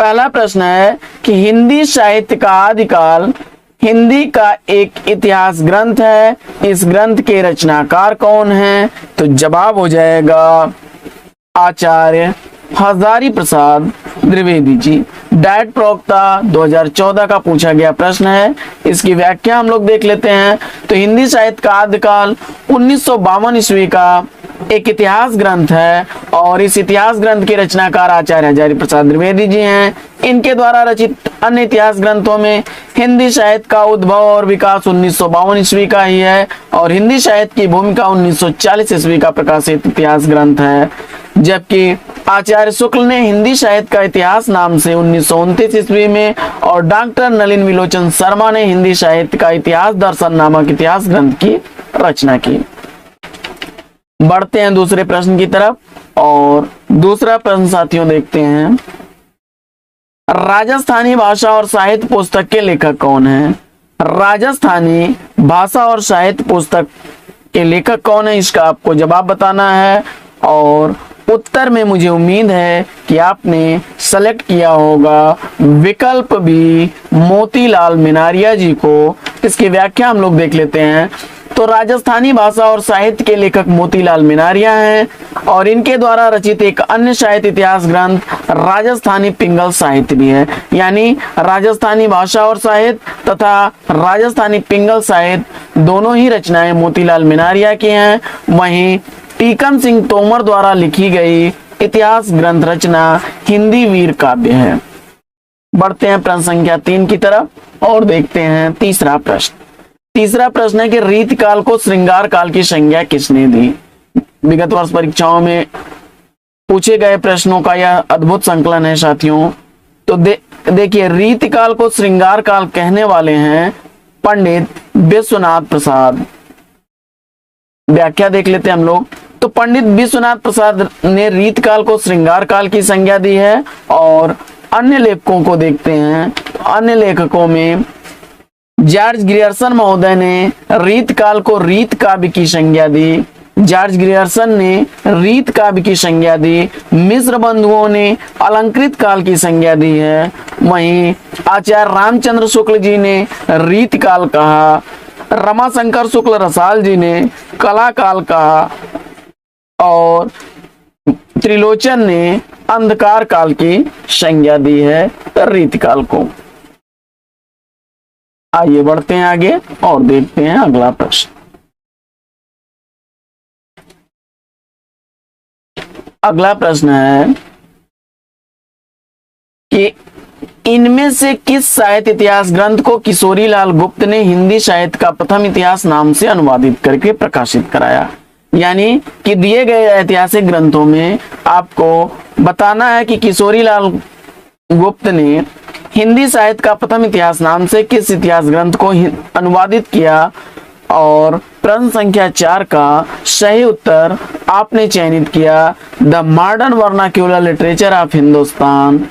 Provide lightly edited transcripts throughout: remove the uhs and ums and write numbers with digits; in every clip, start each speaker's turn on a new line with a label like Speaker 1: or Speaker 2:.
Speaker 1: पहला प्रश्न है कि हिंदी साहित्य का आदिकाल हिंदी का एक इतिहास ग्रंथ है, इस ग्रंथ के रचनाकार कौन हैं? तो जवाब हो जाएगा आचार्य हजारी प्रसाद द्विवेदी जी। डाइट प्रवक्ता 2014 का पूछा गया प्रश्न है, इसकी व्याख्या हम लोग देख लेते हैं। तो हिंदी साहित्य का आदिकाल 1952 ईस्वी का एक इतिहास ग्रंथ है और इस इतिहास ग्रंथ के रचनाकार आचार्य हजारी प्रसाद द्विवेदी जी हैं। इनके द्वारा रचित अन्य इतिहास ग्रंथों में हिंदी साहित्य का उद्भव और विकास 1952 ईस्वी का ही है और हिंदी साहित्य की भूमिका 1940 ईस्वी का प्रकाशित इतिहास ग्रंथ है, जबकि आचार्य शुक्ल ने हिंदी साहित्य का इतिहास नाम से 1929 ईस्वी में और डॉक्टर नलिन विलोचन शर्मा ने हिंदी साहित्य का इतिहास दर्शन नामक इतिहास ग्रंथ की रचना की। बढ़ते हैं दूसरे प्रश्न की तरफ और दूसरा प्रश्न साथियों देखते हैं, राजस्थानी भाषा और साहित्य पुस्तक के लेखक कौन हैं? राजस्थानी भाषा और साहित्य पुस्तक के लेखक कौन है, इसका आपको जवाब बताना है और उत्तर में मुझे उम्मीद है कि आपने सेलेक्ट किया होगा विकल्प बी मोतीलाल मिनारिया जी को। इसकी व्याख्या हम लोग देख लेते हैं। तो राजस्थानी भाषा और साहित्य के लेखक मोतीलाल मिनारिया हैं और इनके द्वारा रचित एक अन्य साहित्य इतिहास ग्रंथ राजस्थानी पिंगल साहित्य भी है। यानी राजस्थानी भाषा और साहित्य तथा राजस्थानी पिंगल साहित्य दोनों ही रचनाएं मोतीलाल मिनारिया की हैं। वहीं टीकम सिंह तोमर द्वारा लिखी गई इतिहास ग्रंथ रचना हिंदी वीर काव्य है। बढ़ते हैं प्रश्न संख्या 3 की तरफ और देखते हैं तीसरा प्रश्न। तीसरा प्रश्न है कि रीतिकाल को श्रृंगार काल की संज्ञा किसने दी? विगत वर्ष परीक्षाओं में पूछे गए प्रश्नों का यह अद्भुत संकलन है साथियों। तो देखिए रीतिकाल को श्रृंगार काल कहने वाले हैं पंडित विश्वनाथ प्रसाद। व्याख्या देख लेते हैं हम लोग। तो पंडित विश्वनाथ प्रसाद ने रीतकाल को श्रृंगार काल की संज्ञा दी है और अन्य लेखकों को देखते हैं। अन्य लेखकों में जॉर्ज ग्रियर्सन महोदय ने रीतकाल को रीत काव्य की संज्ञा दी। जॉर्ज ग्रियर्सन ने रीत काव्य की संज्ञा दी। मिश्र बंधुओं ने अलंकृत काल की संज्ञा दी है। वहीं आचार्य रामचंद्र शुक्ल जी ने रीत काल कहा। रमाशंकर शुक्ल रसाल जी ने कला काल कहा और त्रिलोचन ने अंधकार काल की संज्ञा दी है रीतिकाल को। आइए बढ़ते हैं आगे और देखते हैं अगला प्रश्न। अगला प्रश्न है कि इनमें से किस साहित्य इतिहास ग्रंथ को किशोरीलाल गुप्त ने हिंदी साहित्य का प्रथम इतिहास नाम से अनुवादित करके प्रकाशित कराया? यानी कि दिए गए ऐतिहासिक ग्रंथों में आपको बताना है कि किशोरीलाल गुप्त ने हिंदी साहित्य का प्रथम इतिहास नाम से किस इतिहास ग्रंथ को अनुवादित किया। और प्रश्न संख्या 4 का सही उत्तर आपने चयनित किया the modern vernacular literature of Hindustan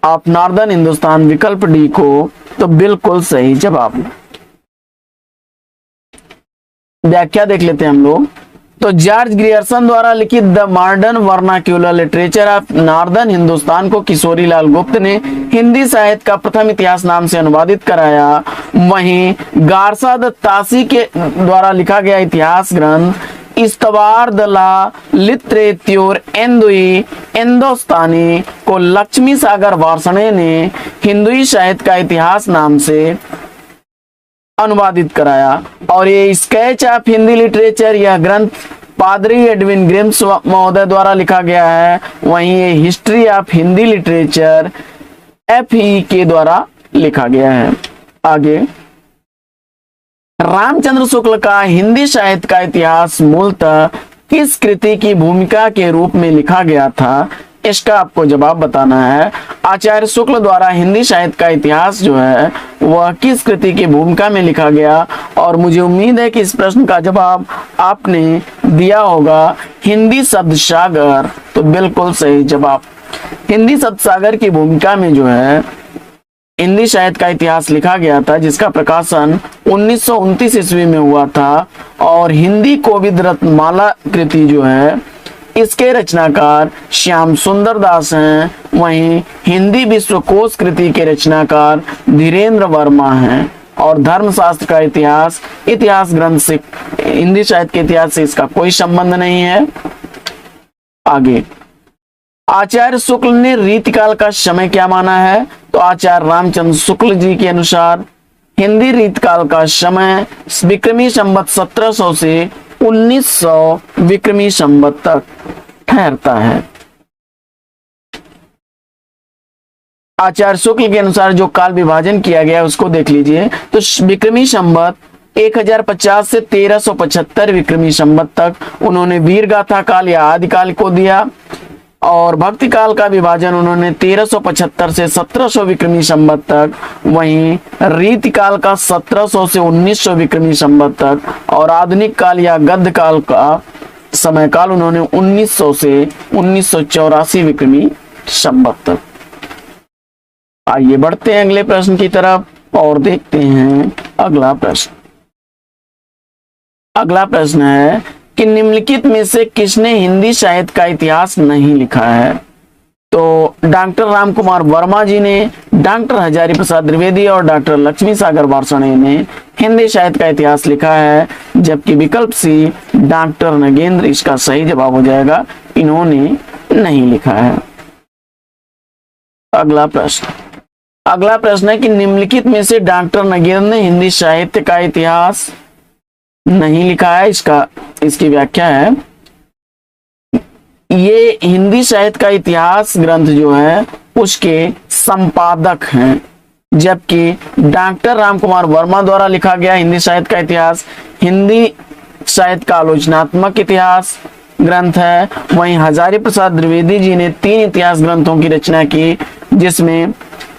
Speaker 1: of northern Hindustan, विकल्प डी को। तो बिल्कुल सही जवाब। व्याख्या देख लेते हैं हम लोग। तो जॉर्ज ग्रियर्सन द्वारा लिखित the modern vernacular literature of northern Hindustan को किशोरीलाल गुप्त ने हिंदी साहित्य का प्रथम इतिहास नाम से अनुवादित कराया। वहीं गारसा तासी के द्वारा लिखा गया इतिहास ग्रंथ इस्तवार द ला लिटरेच्योर एंदुई हिंदुस्तानी को लक्ष्मी सागर वार्ष्णेय ने हिंदुई साहित्य का इतिहास नाम से अनुवादित कराया। और ये स्केच ऑफ हिंदी लिटरेचर यह ग्रंथ पादरी एडविन ग्रिम्स महोदय द्वारा लिखा गया है। वहीं ये history of Hindi literature FE के द्वारा लिखा गया है। आगे रामचंद्र शुक्ल का हिंदी साहित्य का इतिहास मूलतः किस कृति की भूमिका के रूप में लिखा गया था, इसका आपको जवाब बताना है। आचार्य शुक्ल द्वारा हिंदी साहित्य का इतिहास जो है वह किस कृति की भूमिका में लिखा गया। और मुझे उम्मीद है कि इस प्रश्न का जवाब आपने दिया होगा हिंदी शब्द सागर। तो बिल्कुल सही जवाब। हिंदी शब्द सागर की भूमिका में जो है हिंदी साहित्य का इतिहास लिखा गया था, जिसका प्रकाशन 1929 ईस्वी में हुआ था। और हिंदी कोविद रत्नमाला कृति जो है इसके रचनाकार श्याम सुंदर दास हैं। वहीं हिंदी विश्वकोश कृति के रचनाकार धीरेन्द्र वर्मा हैं। और धर्मशास्त्र का इतिहास, इतिहास ग्रंथ से, हिंदी साहित्य के इतिहास से इसका कोई संबंध नहीं है। आगे, आचार्य शुक्ल ने रीतिकाल का समय क्या माना है? तो आचार्य रामचंद्र शुक्ल जी के अनुसार हिंदी रीतकाल का समय विक्रमी संवत 1700 से 1900 विक्रमी संवत तक ठहरता है। आचार्य शुक्ल के अनुसार जो काल विभाजन किया गया उसको देख लीजिए। तो विक्रमी संवत 1050 से 1375 विक्रमी संवत तक उन्होंने वीर गाथा काल या आदि काल को दिया। और भक्ति काल का विभाजन उन्होंने 1375 से 1700 विक्रमी संवत तक, वहीं रीति काल का 1700 से 1900 विक्रमी संवत तक, और आधुनिक काल या गद्य काल का समय काल उन्होंने 1900 से 1984 विक्रमी संवत तक। आइए बढ़ते हैं अगले प्रश्न की तरफ और देखते हैं अगला प्रश्न। अगला प्रश्न है कि निम्नलिखित में से किसने हिंदी साहित्य का इतिहास नहीं लिखा है? तो डॉक्टर राम कुमार वर्मा जी ने, डॉक्टर हजारी प्रसाद द्विवेदी और डॉक्टर लक्ष्मी सागर वार्ष्णेय ने हिंदी साहित्य का इतिहास लिखा है। जबकि विकल्प सी डॉक्टर नगेंद्र इसका सही जवाब हो जाएगा, इन्होंने नहीं लिखा है। अगला प्रश्न है कि निम्नलिखित में से डॉक्टर नगेंद्र ने हिंदी साहित्य का इतिहास नहीं लिखा है। इसकी व्याख्या है, ये हिंदी साहित्य का इतिहास ग्रंथ जो है उसके संपादक हैं। जबकि डॉक्टर राम कुमार वर्मा द्वारा लिखा गया हिंदी साहित्य का इतिहास हिंदी साहित्य का आलोचनात्मक इतिहास ग्रंथ है। वहीं हजारी प्रसाद द्विवेदी जी ने 3 इतिहास ग्रंथों की रचना की, जिसमें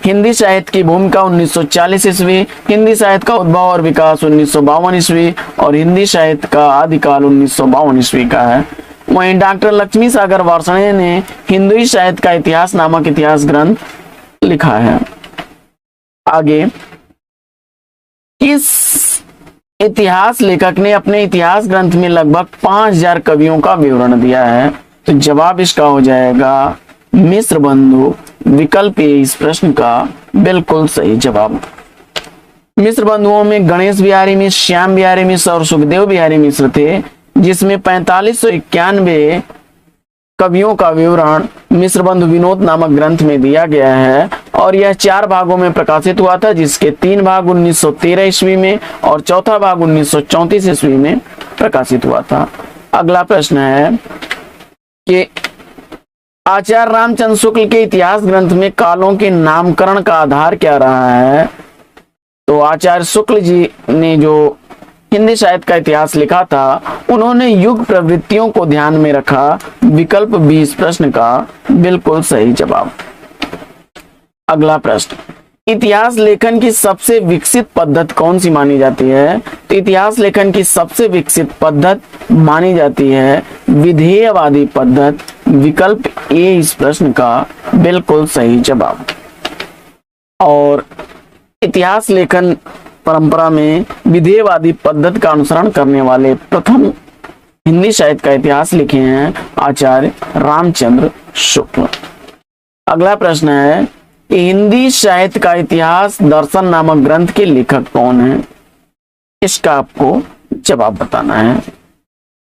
Speaker 1: हिंदी साहित्य की भूमिका 1940 ईस्वी, हिंदी साहित्य का उद्भव और विकास 1952 ईस्वी और हिंदी साहित्य का आदिकाल 1952 ईस्वी का है। वहीं डॉक्टर लक्ष्मी सागर वार्ष्णेय ने हिंदी साहित्य का इतिहास नामक इतिहास ग्रंथ लिखा है। आगे, किस इतिहास लेखक ने अपने इतिहास ग्रंथ में लगभग 5000 कवियों का विवरण दिया है? तो जवाब इसका हो जाएगा मिश्र बंधु। विकल्प ए इस प्रश्न का बिल्कुल सही जवाब। मिश्र बंधुओं में गणेश बिहारी मिश्र, श्याम बिहारी मिश्र और सुखदेव बिहारी मिश्र थे, जिसमें 4591 कवियों का विवरण मिश्र बंधु विनोद नामक ग्रंथ में दिया गया है। और यह 4 भागों में प्रकाशित हुआ था, जिसके 3 भाग 1913 ईस्वी में और चौथा भाग 1934 ईस्वी में प्रकाशित हुआ था। अगला प्रश्न है कि आचार्य रामचंद्र शुक्ल के इतिहास ग्रंथ में कालों के नामकरण का आधार क्या रहा है? तो आचार्य शुक्ल जी ने जो हिंदी साहित्य का इतिहास लिखा था, उन्होंने युग प्रवृत्तियों को ध्यान में रखा। विकल्प बी इस प्रश्न का बिल्कुल सही जवाब। अगला प्रश्न, इतिहास लेखन की सबसे विकसित पद्धति कौन सी मानी जाती है? तो इतिहास लेखन की सबसे विकसित पद्धति मानी जाती है विधेयवादी पद्धति। विकल्प ए इस प्रश्न का बिल्कुल सही जवाब। और इतिहास लेखन परंपरा में विधेयवादी पद्धति का अनुसरण करने वाले प्रथम हिंदी साहित्य का इतिहास लिखे हैं आचार्य रामचंद्र शुक्ल। अगला प्रश्न है कि हिंदी साहित्य का इतिहास दर्शन नामक ग्रंथ के लेखक कौन है? इसका आपको जवाब बताना है।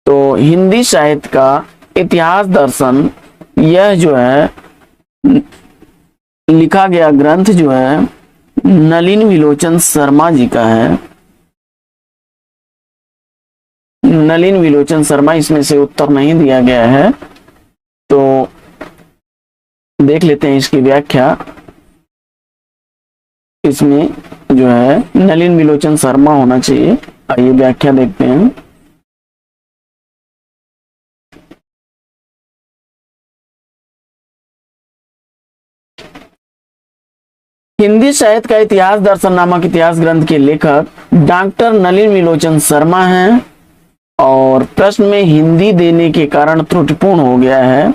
Speaker 1: तो हिंदी साहित्य का इतिहास दर्शन, यह जो है लिखा गया ग्रंथ जो है नलिन विलोचन शर्मा जी का है। नलिन विलोचन शर्मा, इसमें से उत्तर नहीं दिया गया है, तो देख लेते हैं इसकी व्याख्या। इसमें जो है नलिन विलोचन शर्मा होना चाहिए। आइए व्याख्या देखते हैं। हिंदी साहित्य का इतिहास दर्शन नामक इतिहास ग्रंथ के लेखक डॉक्टर नलिन विलोचन शर्मा हैं। और प्रश्न में हिंदी देने के कारण त्रुटिपूर्ण हो गया है।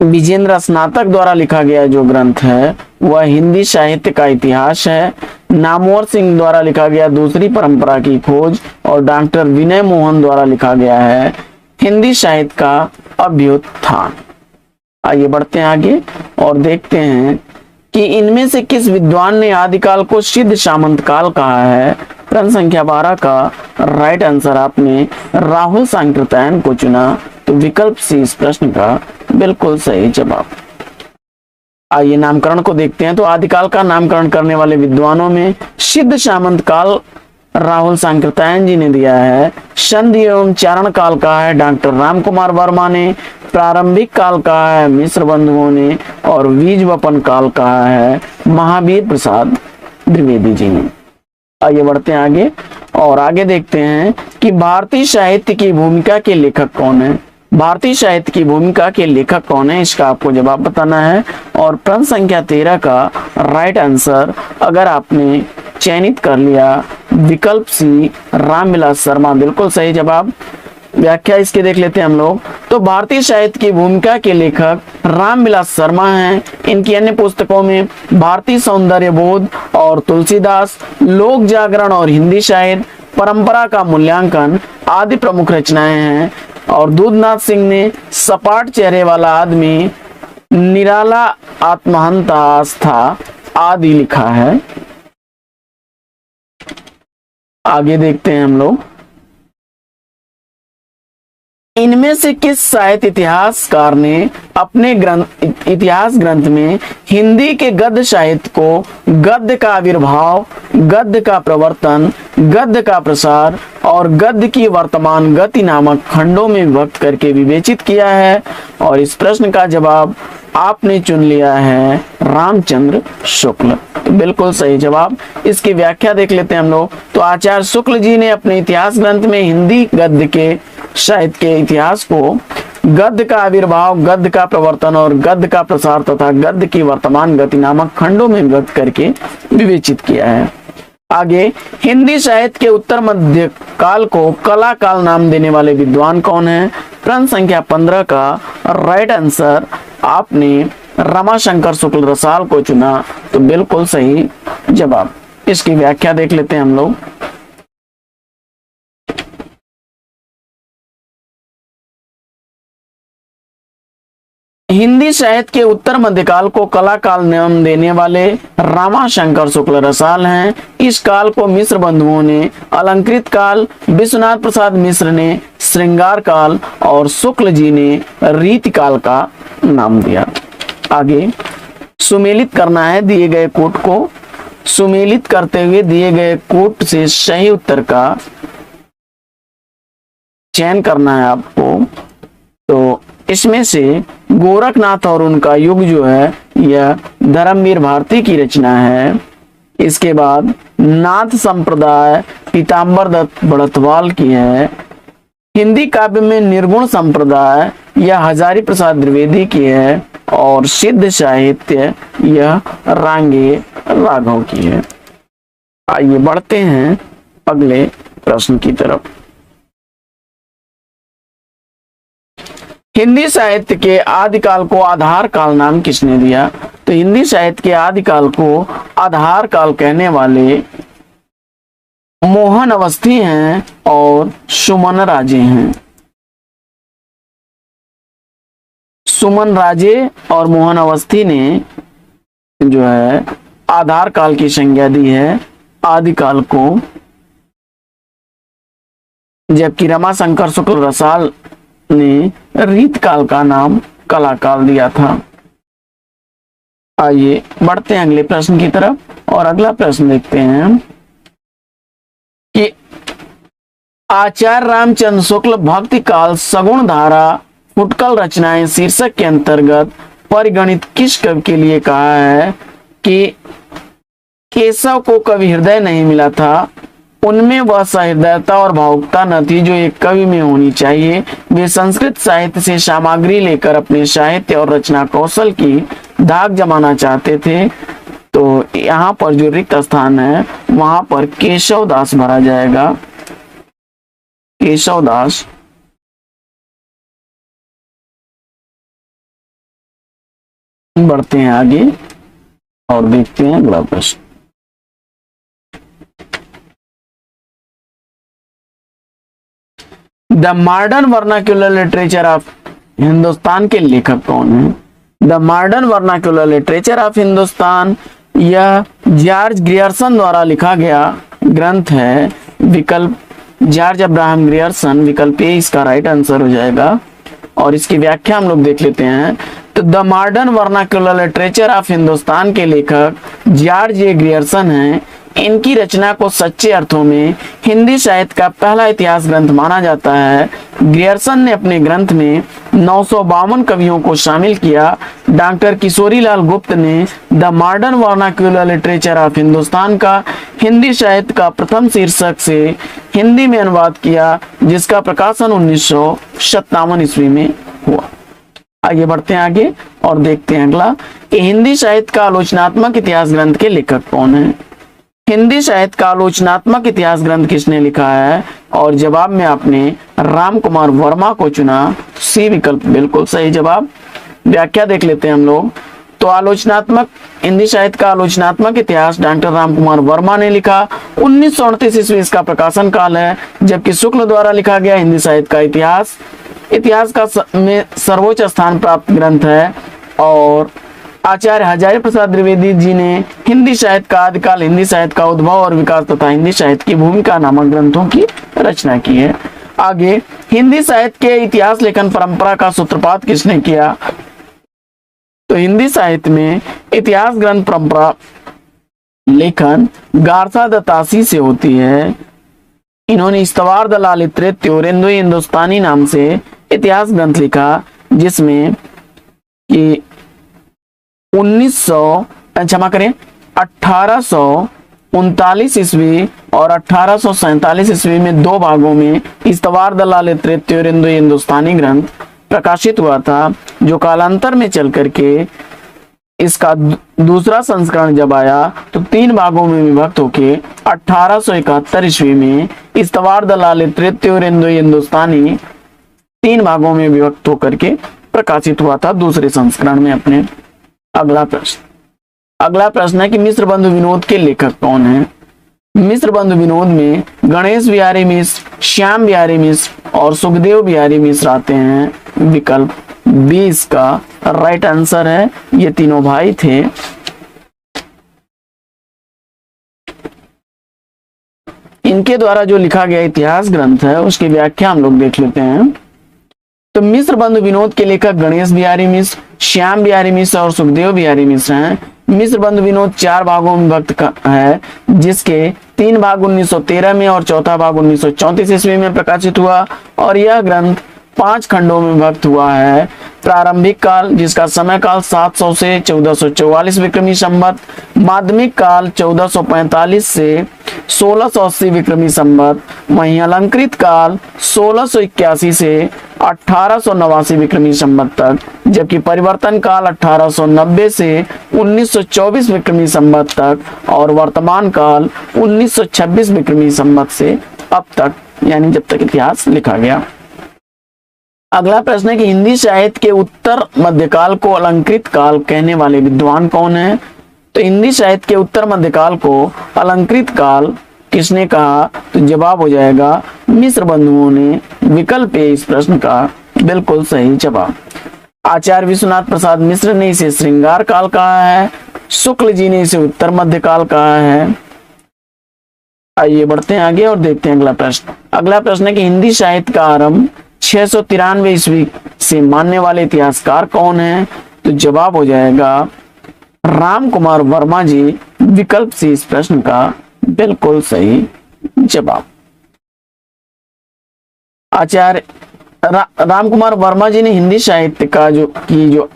Speaker 1: विजेंद्र स्नातक द्वारा लिखा गया जो ग्रंथ है वह हिंदी साहित्य का इतिहास है। नामवर सिंह द्वारा लिखा गया दूसरी परंपरा की खोज, और डॉक्टर विनय मोहन द्वारा लिखा गया है हिंदी साहित्य का अभ्युत्थान। आइए बढ़ते हैं आगे और देखते हैं कि इनमें से किस विद्वान ने आदिकाल को सिद्ध सामंत काल कहा है। प्रश्न संख्या 12 का राइट आंसर आपने राहुल सांकृत्यायन को चुना, तो विकल्प सी इस प्रश्न का बिल्कुल सही जवाब। आइए नामकरण को देखते हैं। तो आदिकाल का नामकरण करने वाले विद्वानों में सिद्ध सामंत काल राहुल सांकृत्यायन जी ने दिया है। संधि एवं चारण काल का है डॉक्टर राम कुमार वर्मा ने। प्रारंभिक काल का है मिश्र बंधुओं ने, और बीज वपन काल का है महावीर प्रसाद द्विवेदी जी ने। आइए बढ़ते हैं आगे और आगे देखते हैं कि भारतीय साहित्य की भूमिका के लेखक कौन है। भारतीय साहित्य की भूमिका के लेखक कौन है, इसका आपको जवाब बताना है। और प्रश्न संख्या 13 का राइट आंसर अगर आपने चयनित कर लिया, विकल्प सी रामविलास शर्मा, बिल्कुल सही जवाब। व्याख्या इसके देख लेते हैं हम लोग। तो भारतीय साहित्य की भूमिका के लेखक रामविलास शर्मा हैं। इनकी अन्य पुस्तकों में भारतीय सौंदर्य बोध और तुलसीदास, लोक जागरण और हिंदी साहित्य, परंपरा का मूल्यांकन आदि प्रमुख रचनाएं हैं। और दूधनाथ सिंह ने सपाट चेहरे वाला आदमी, निराला आत्महंता आस्था आदि लिखा है। आगे देखते हैं हम लोग, इनमें से किस साहित्य इतिहासकार ने अपने इतिहास ग्रंथ में हिंदी के गद्य साहित्य को गद्य का आविर्भाव, गद्य का प्रवर्तन, गद्य का प्रसार और गद्य की वर्तमान गति नामक खंडों में विभक्त करके विवेचित किया है। और इस प्रश्न का जवाब आपने चुन लिया है रामचंद्र शुक्ल, तो बिल्कुल सही जवाब। इसकी व्याख्या देख लेते हैं हम लोग। तो आचार्य शुक्ल जी ने अपने इतिहास ग्रंथ में हिंदी गद्य के साहित्य के इतिहास को गद्य का आविर्भाव, गद्य का प्रवर्तन और गद्य का प्रसार तथा गद्य की वर्तमान गति नामक खंडों में विभक्त करके विवेचित किया है। आगे, हिंदी साहित्य के उत्तर मध्य काल को कला काल नाम देने वाले विद्वान कौन है। प्रश्न संख्या 15 का राइट आंसर आपने रमाशंकर शुक्ल रसाल को चुना, तो बिल्कुल सही जवाब। इसकी व्याख्या देख लेते हैं हम लोग। हिंदी साहित्य के उत्तर मध्यकाल को कला काल नाम देने वाले रामाशंकर शुक्ल रसाल हैं। इस काल को मिश्र बंधुओं ने अलंकृत काल, विश्वनाथ प्रसाद मिश्र ने श्रृंगार काल और शुक्ल जी ने रीति काल का नाम दिया। आगे सुमेलित करना है दिए गए कोट को। सुमेलित करते हुए दिए गए कोट से सही उत्तर का चयन करना है आपको। तो इसमें से गोरखनाथ और उनका युग जो है यह धर्मवीर भारती की रचना है। इसके बाद नाथ संप्रदाय पीताम्बर दत्त बड़थवाल की है। हिंदी काव्य में निर्गुण संप्रदाय यह हजारी प्रसाद द्विवेदी की है। और सिद्ध साहित्य यह रांगे राघव की है। आइए बढ़ते हैं अगले प्रश्न की तरफ। हिंदी साहित्य के आदिकाल को आधार काल नाम किसने दिया। तो हिंदी साहित्य के आदिकाल को आधार काल कहने वाले मोहन अवस्थी हैं और सुमन राजे हैं। सुमन राजे और मोहन अवस्थी ने जो है आधार काल की संज्ञा दी है आदिकाल को, जबकि रमाशंकर शुक्ल रसाल ने रीत काल का नाम कला काल दिया था। आइए बढ़ते हैं अगले प्रश्न की तरफ और अगला प्रश्न देखते हैं कि आचार्य रामचंद्र शुक्ल भक्ति काल सगुण धारा फुटकल रचनाएं शीर्षक के अंतर्गत परिगणित किस कवि के लिए कहा है कि केशव को कवि हृदय नहीं मिला था, उनमें वह सहृदयता और भावुकता न थी जो एक कवि में होनी चाहिए। वे संस्कृत साहित्य से सामग्री लेकर अपने साहित्य और रचना कौशल की धाक जमाना चाहते थे। तो यहाँ पर जो रिक्त स्थान है वहां पर केशव दास भरा जाएगा। केशव दास बढ़ते हैं आगे और देखते हैं अगला प्रश्न। The modern vernacular literature of Hindustan के लेखक कौन है? The modern vernacular literature of Hindustan, यह जॉर्ज ग्रियर्सन द्वारा लिखा गया ग्रंथ है। विकल्प जॉर्ज अब्राहम ग्रियर्सन, विकल्प ए इसका राइट आंसर हो जाएगा। और इसकी व्याख्या हम लोग देख लेते हैं। तो the modern vernacular literature of Hindustan के लेखक जॉर्ज ए ग्रियर्सन हैं। इनकी रचना को सच्चे अर्थों में हिंदी साहित्य का पहला इतिहास ग्रंथ माना जाता है। ग्रियर्सन ने अपने ग्रंथ में 952 कवियों को शामिल किया। डॉक्टर किशोरीलाल गुप्त ने the modern vernacular literature of Hindustan का हिंदी साहित्य का प्रथम शीर्षक से हिंदी में अनुवाद किया, जिसका प्रकाशन 1957 ईस्वी में हुआ। आगे बढ़ते हैं आगे और देखते हैं अगला कि हिंदी साहित्य का आलोचनात्मक इतिहास ग्रंथ के लेखक कौन है? हिंदी साहित्य का आलोचनात्मक इतिहास ग्रंथ किसने लिखा है? और जवाब में आपने राम कुमार वर्मा को चुना, सी विकल्प बिल्कुल सही जवाब। व्याख्या देख लेते हैं हम लोग। तो आलोचनात्मक हिंदी साहित्य का आलोचनात्मक इतिहास डॉक्टर राम कुमार वर्मा ने लिखा। 1938 ईस्वी इसका प्रकाशन काल है, जबकि शुक्ल द्वारा लिखा गया हिंदी साहित्य का इतिहास का में सर्वोच्च स्थान प्राप्त ग्रंथ है। और आचार्य हजारी प्रसाद द्विवेदी जी ने हिंदी साहित्य का आदिकाल, हिंदी साहित्य का उद्भव और विकास तथा हिंदी साहित्य की भूमिका नामक ग्रंथों की रचना की है। आगे हिंदी साहित्य के इतिहास लेखन परंपरा का सूत्रपात किसने किया? तो हिंदी साहित्य में इतिहास ग्रंथ परंपरा लेखन गारसा दत्तासी से होती है। इन्होंने इस्तवार द ललित त्योरेंदु हिंदुस्तानी नाम से इतिहास ग्रंथ लिखा, जिसमें कि 1839 ईस्वी और 1847 ईस्वी में दो भागों में इस्तवार द ललित त्योरेंदु हिंदुस्तानी ग्रंथ प्रकाशित हुआ था, जो कालांतर में चल करके इसका दूसरा संस्करण जब आया तो 3 भागों में विभक्त होके 1871 ईस्वी में इस्तवार द ललित त्योरेंदु हिंदुस्तानी 3 भागों में विभक्त होकर के प्रकाशित हुआ था दूसरे संस्करण में अपने। अगला प्रश्न है कि मिश्र बंधु विनोद के लेखक कौन है? मिश्र बंधु विनोद में गणेश बिहारी मिश्र, श्याम बिहारी मिश्र और सुखदेव बिहारी मिश्र आते हैं। विकल्प बी इसका राइट आंसर है। ये तीनों भाई थे। इनके द्वारा जो लिखा गया इतिहास ग्रंथ है उसकी व्याख्या हम लोग देख लेते हैं। तो मिश्र बंधु विनोद के लेखक गणेश बिहारी मिश्र, श्याम बिहारी मिश्र और सुखदेव बिहारी मिश्र हैं। मिश्र बंधु विनोद 4 भागों में विभक्त है, जिसके 3 भाग 1913 में और चौथा भाग 1934 ईस्वी में प्रकाशित हुआ। और यह ग्रंथ 5 खंडों में विभक्त हुआ है। प्रारंभिक काल, जिसका समय काल 700 से 1444 विक्रमी संवत, माध्यमिक काल 1445 से 1680 विक्रमी संवत, वहीं अलंकृत काल 1681 से 1889 विक्रमी संवत तक, जबकि परिवर्तन काल 1890 से 1924 विक्रमी संवत तक और वर्तमान काल 1926 विक्रमी संवत से अब तक, यानी जब तक इतिहास लिखा गया। अगला प्रश्न है कि हिंदी साहित्य के उत्तर मध्यकाल को अलंकृत काल कहने वाले विद्वान कौन है? तो हिंदी साहित्य के उत्तर मध्यकाल को अलंकृत काल किसने कहा? तो जवाब हो जाएगा मिश्र बंधुओं ने। विकल्प ए इस प्रश्न का बिल्कुल सही जवाब। आचार्य विश्वनाथ प्रसाद मिश्र ने इसे श्रृंगार काल कहा है। शुक्ल जी ने इसे उत्तर मध्यकाल कहा है। आइए बढ़ते हैं आगे और देखते हैं अगला प्रश्न। अगला प्रश्न है कि हिंदी साहित्य का आरंभ 693 ईस्वी से मानने वाले इतिहासकार कौन है? तो जवाब हो जाएगा राम कुमार वर्मा जी। विकल्प सी इस प्रश्न का बिल्कुल सही जवाब। आचार्य राम कुमार वर्मा जी ने हिंदी साहित्य का जो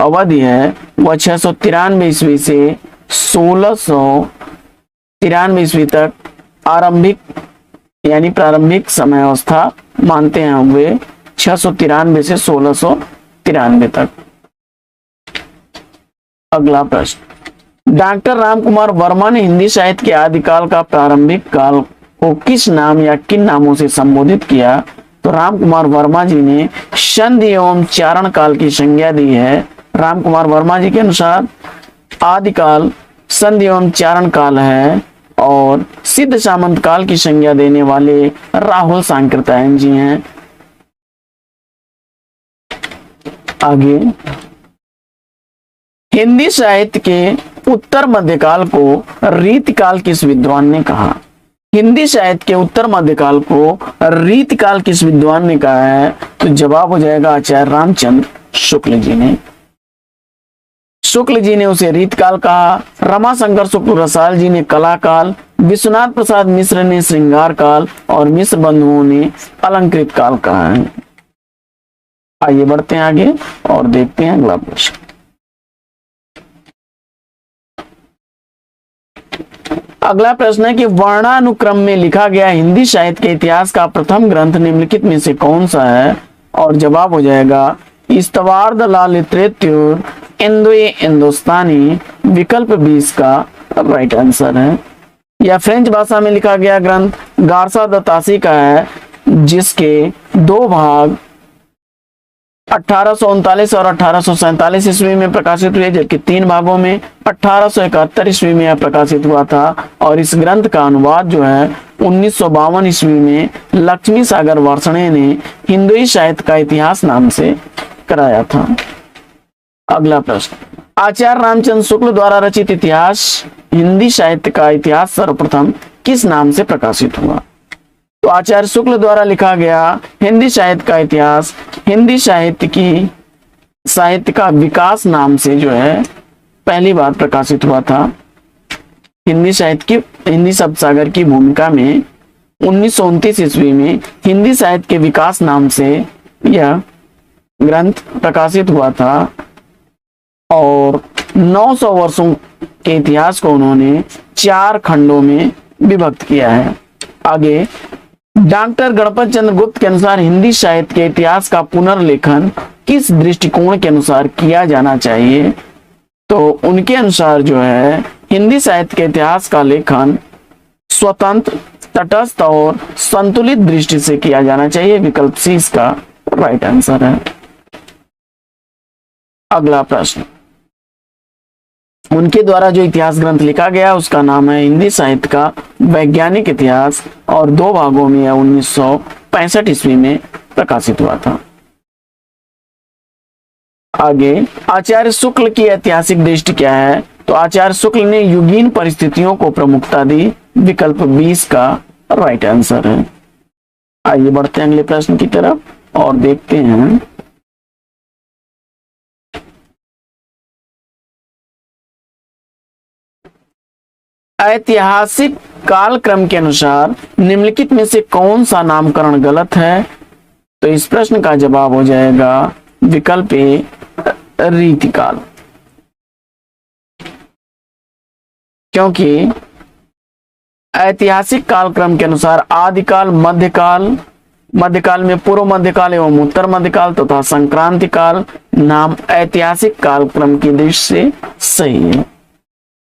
Speaker 1: अवधि है वह 693 ईस्वी से 1693 ईस्वी तक आरंभिक यानी प्रारंभिक समय अवस्था मानते हैं वे 693 से 1693 तक। अगला प्रश्न, डॉक्टर राम कुमार वर्मा ने हिंदी साहित्य के आदिकाल का प्रारंभिक काल को किस नाम या किन नामों से संबोधित किया? तो राम कुमार वर्मा जी ने संधि एवं चारण काल की संज्ञा दी है। रामकुमार वर्मा जी के अनुसार आदिकाल संधि एवं चारण काल है और सिद्ध सामंत काल की संज्ञा देने वाले राहुल सांकृत्यायन जी हैं। आगे, हिंदी साहित्य के उत्तर मध्यकाल को रीतिकाल किस विद्वान ने कहा? हिंदी साहित्य के उत्तर मध्यकाल को रीतिकाल किस विद्वान ने कहा है? तो जवाब हो जाएगा आचार्य रामचंद्र शुक्ल जी ने। शुक्ल जी ने उसे रीतकाल कहा, रमाशंकर शुक्ल रसाल जी ने कला काल, विश्वनाथ प्रसाद मिश्र ने श्रृंगार काल और मिश्र बंधुओं ने अलंकृत काल कहा है। आइए बढ़ते हैं आगे और देखते हैं अगला प्रश्न। अगला प्रश्न है कि वर्णानुक्रम में लिखा गया हिंदी साहित्य के इतिहास का प्रथम ग्रंथ निम्नलिखित में से कौन सा है? और जवाब हो जाएगा इस्तवार्द ला लिटरेचर हिंदुस्तानी, विकल्प 20 का राइट आंसर है। यह फ्रेंच भाषा में लिखा गया ग्रंथ गार्सा द तासी का है, जिसके दो भाग 1839 और 1847 ईस्वी में प्रकाशित हुए, जबकि 3 भागों में 1871 ईस्वी में यह प्रकाशित हुआ था। और इस ग्रंथ का अनुवाद जो है 1952 ईस्वी में लक्ष्मी सागर वर्षणे ने हिंदुई साहित्य का इतिहास नाम से कराया था। अगला प्रश्न, आचार्य रामचंद्र शुक्ल द्वारा रचित इतिहास हिंदी साहित्य का इतिहास सर्वप्रथम किस नाम से प्रकाशित हुआ? तो आचार्य शुक्ल द्वारा लिखा गया हिंदी साहित्य का इतिहास हिंदी साहित्य का विकास नाम से जो है पहली बार प्रकाशित हुआ था। हिंदी शब्द सागर की भूमिका में 1929 ईस्वी में हिंदी साहित्य के विकास नाम से यह ग्रंथ प्रकाशित हुआ था और 900 वर्षों के इतिहास को उन्होंने 4 खंडों में विभक्त किया है। आगे, डॉक्टर गणपत चंद्र गुप्त के अनुसार हिंदी साहित्य के इतिहास का पुनर्लेखन किस दृष्टिकोण के अनुसार किया जाना चाहिए? तो उनके अनुसार जो है हिंदी साहित्य के इतिहास का लेखन स्वतंत्र, तटस्थ और संतुलित दृष्टि से किया जाना चाहिए। विकल्प सी इसका राइट आंसर है। अगला प्रश्न, उनके द्वारा जो इतिहास ग्रंथ लिखा गया उसका नाम है हिंदी साहित्य का वैज्ञानिक इतिहास और 2 भागों में 1965 ईस्वी में प्रकाशित हुआ था। आगे, आचार्य शुक्ल की ऐतिहासिक दृष्टि क्या है? तो आचार्य शुक्ल ने युगीन परिस्थितियों को प्रमुखता दी। विकल्प 20 का राइट आंसर है। आइए बढ़ते हैं अगले प्रश्न की तरफ और देखते हैं। ऐतिहासिक कालक्रम के अनुसार निम्नलिखित में से कौन सा नामकरण गलत है? तो इस प्रश्न का जवाब हो जाएगा विकल्प ए, रीतिकाल। क्योंकि ऐतिहासिक कालक्रम के अनुसार आदिकाल, मध्यकाल में पूर्व मध्यकाल एवं उत्तर मध्यकाल तथा संक्रांति काल नाम ऐतिहासिक कालक्रम की दृष्टि से सही है।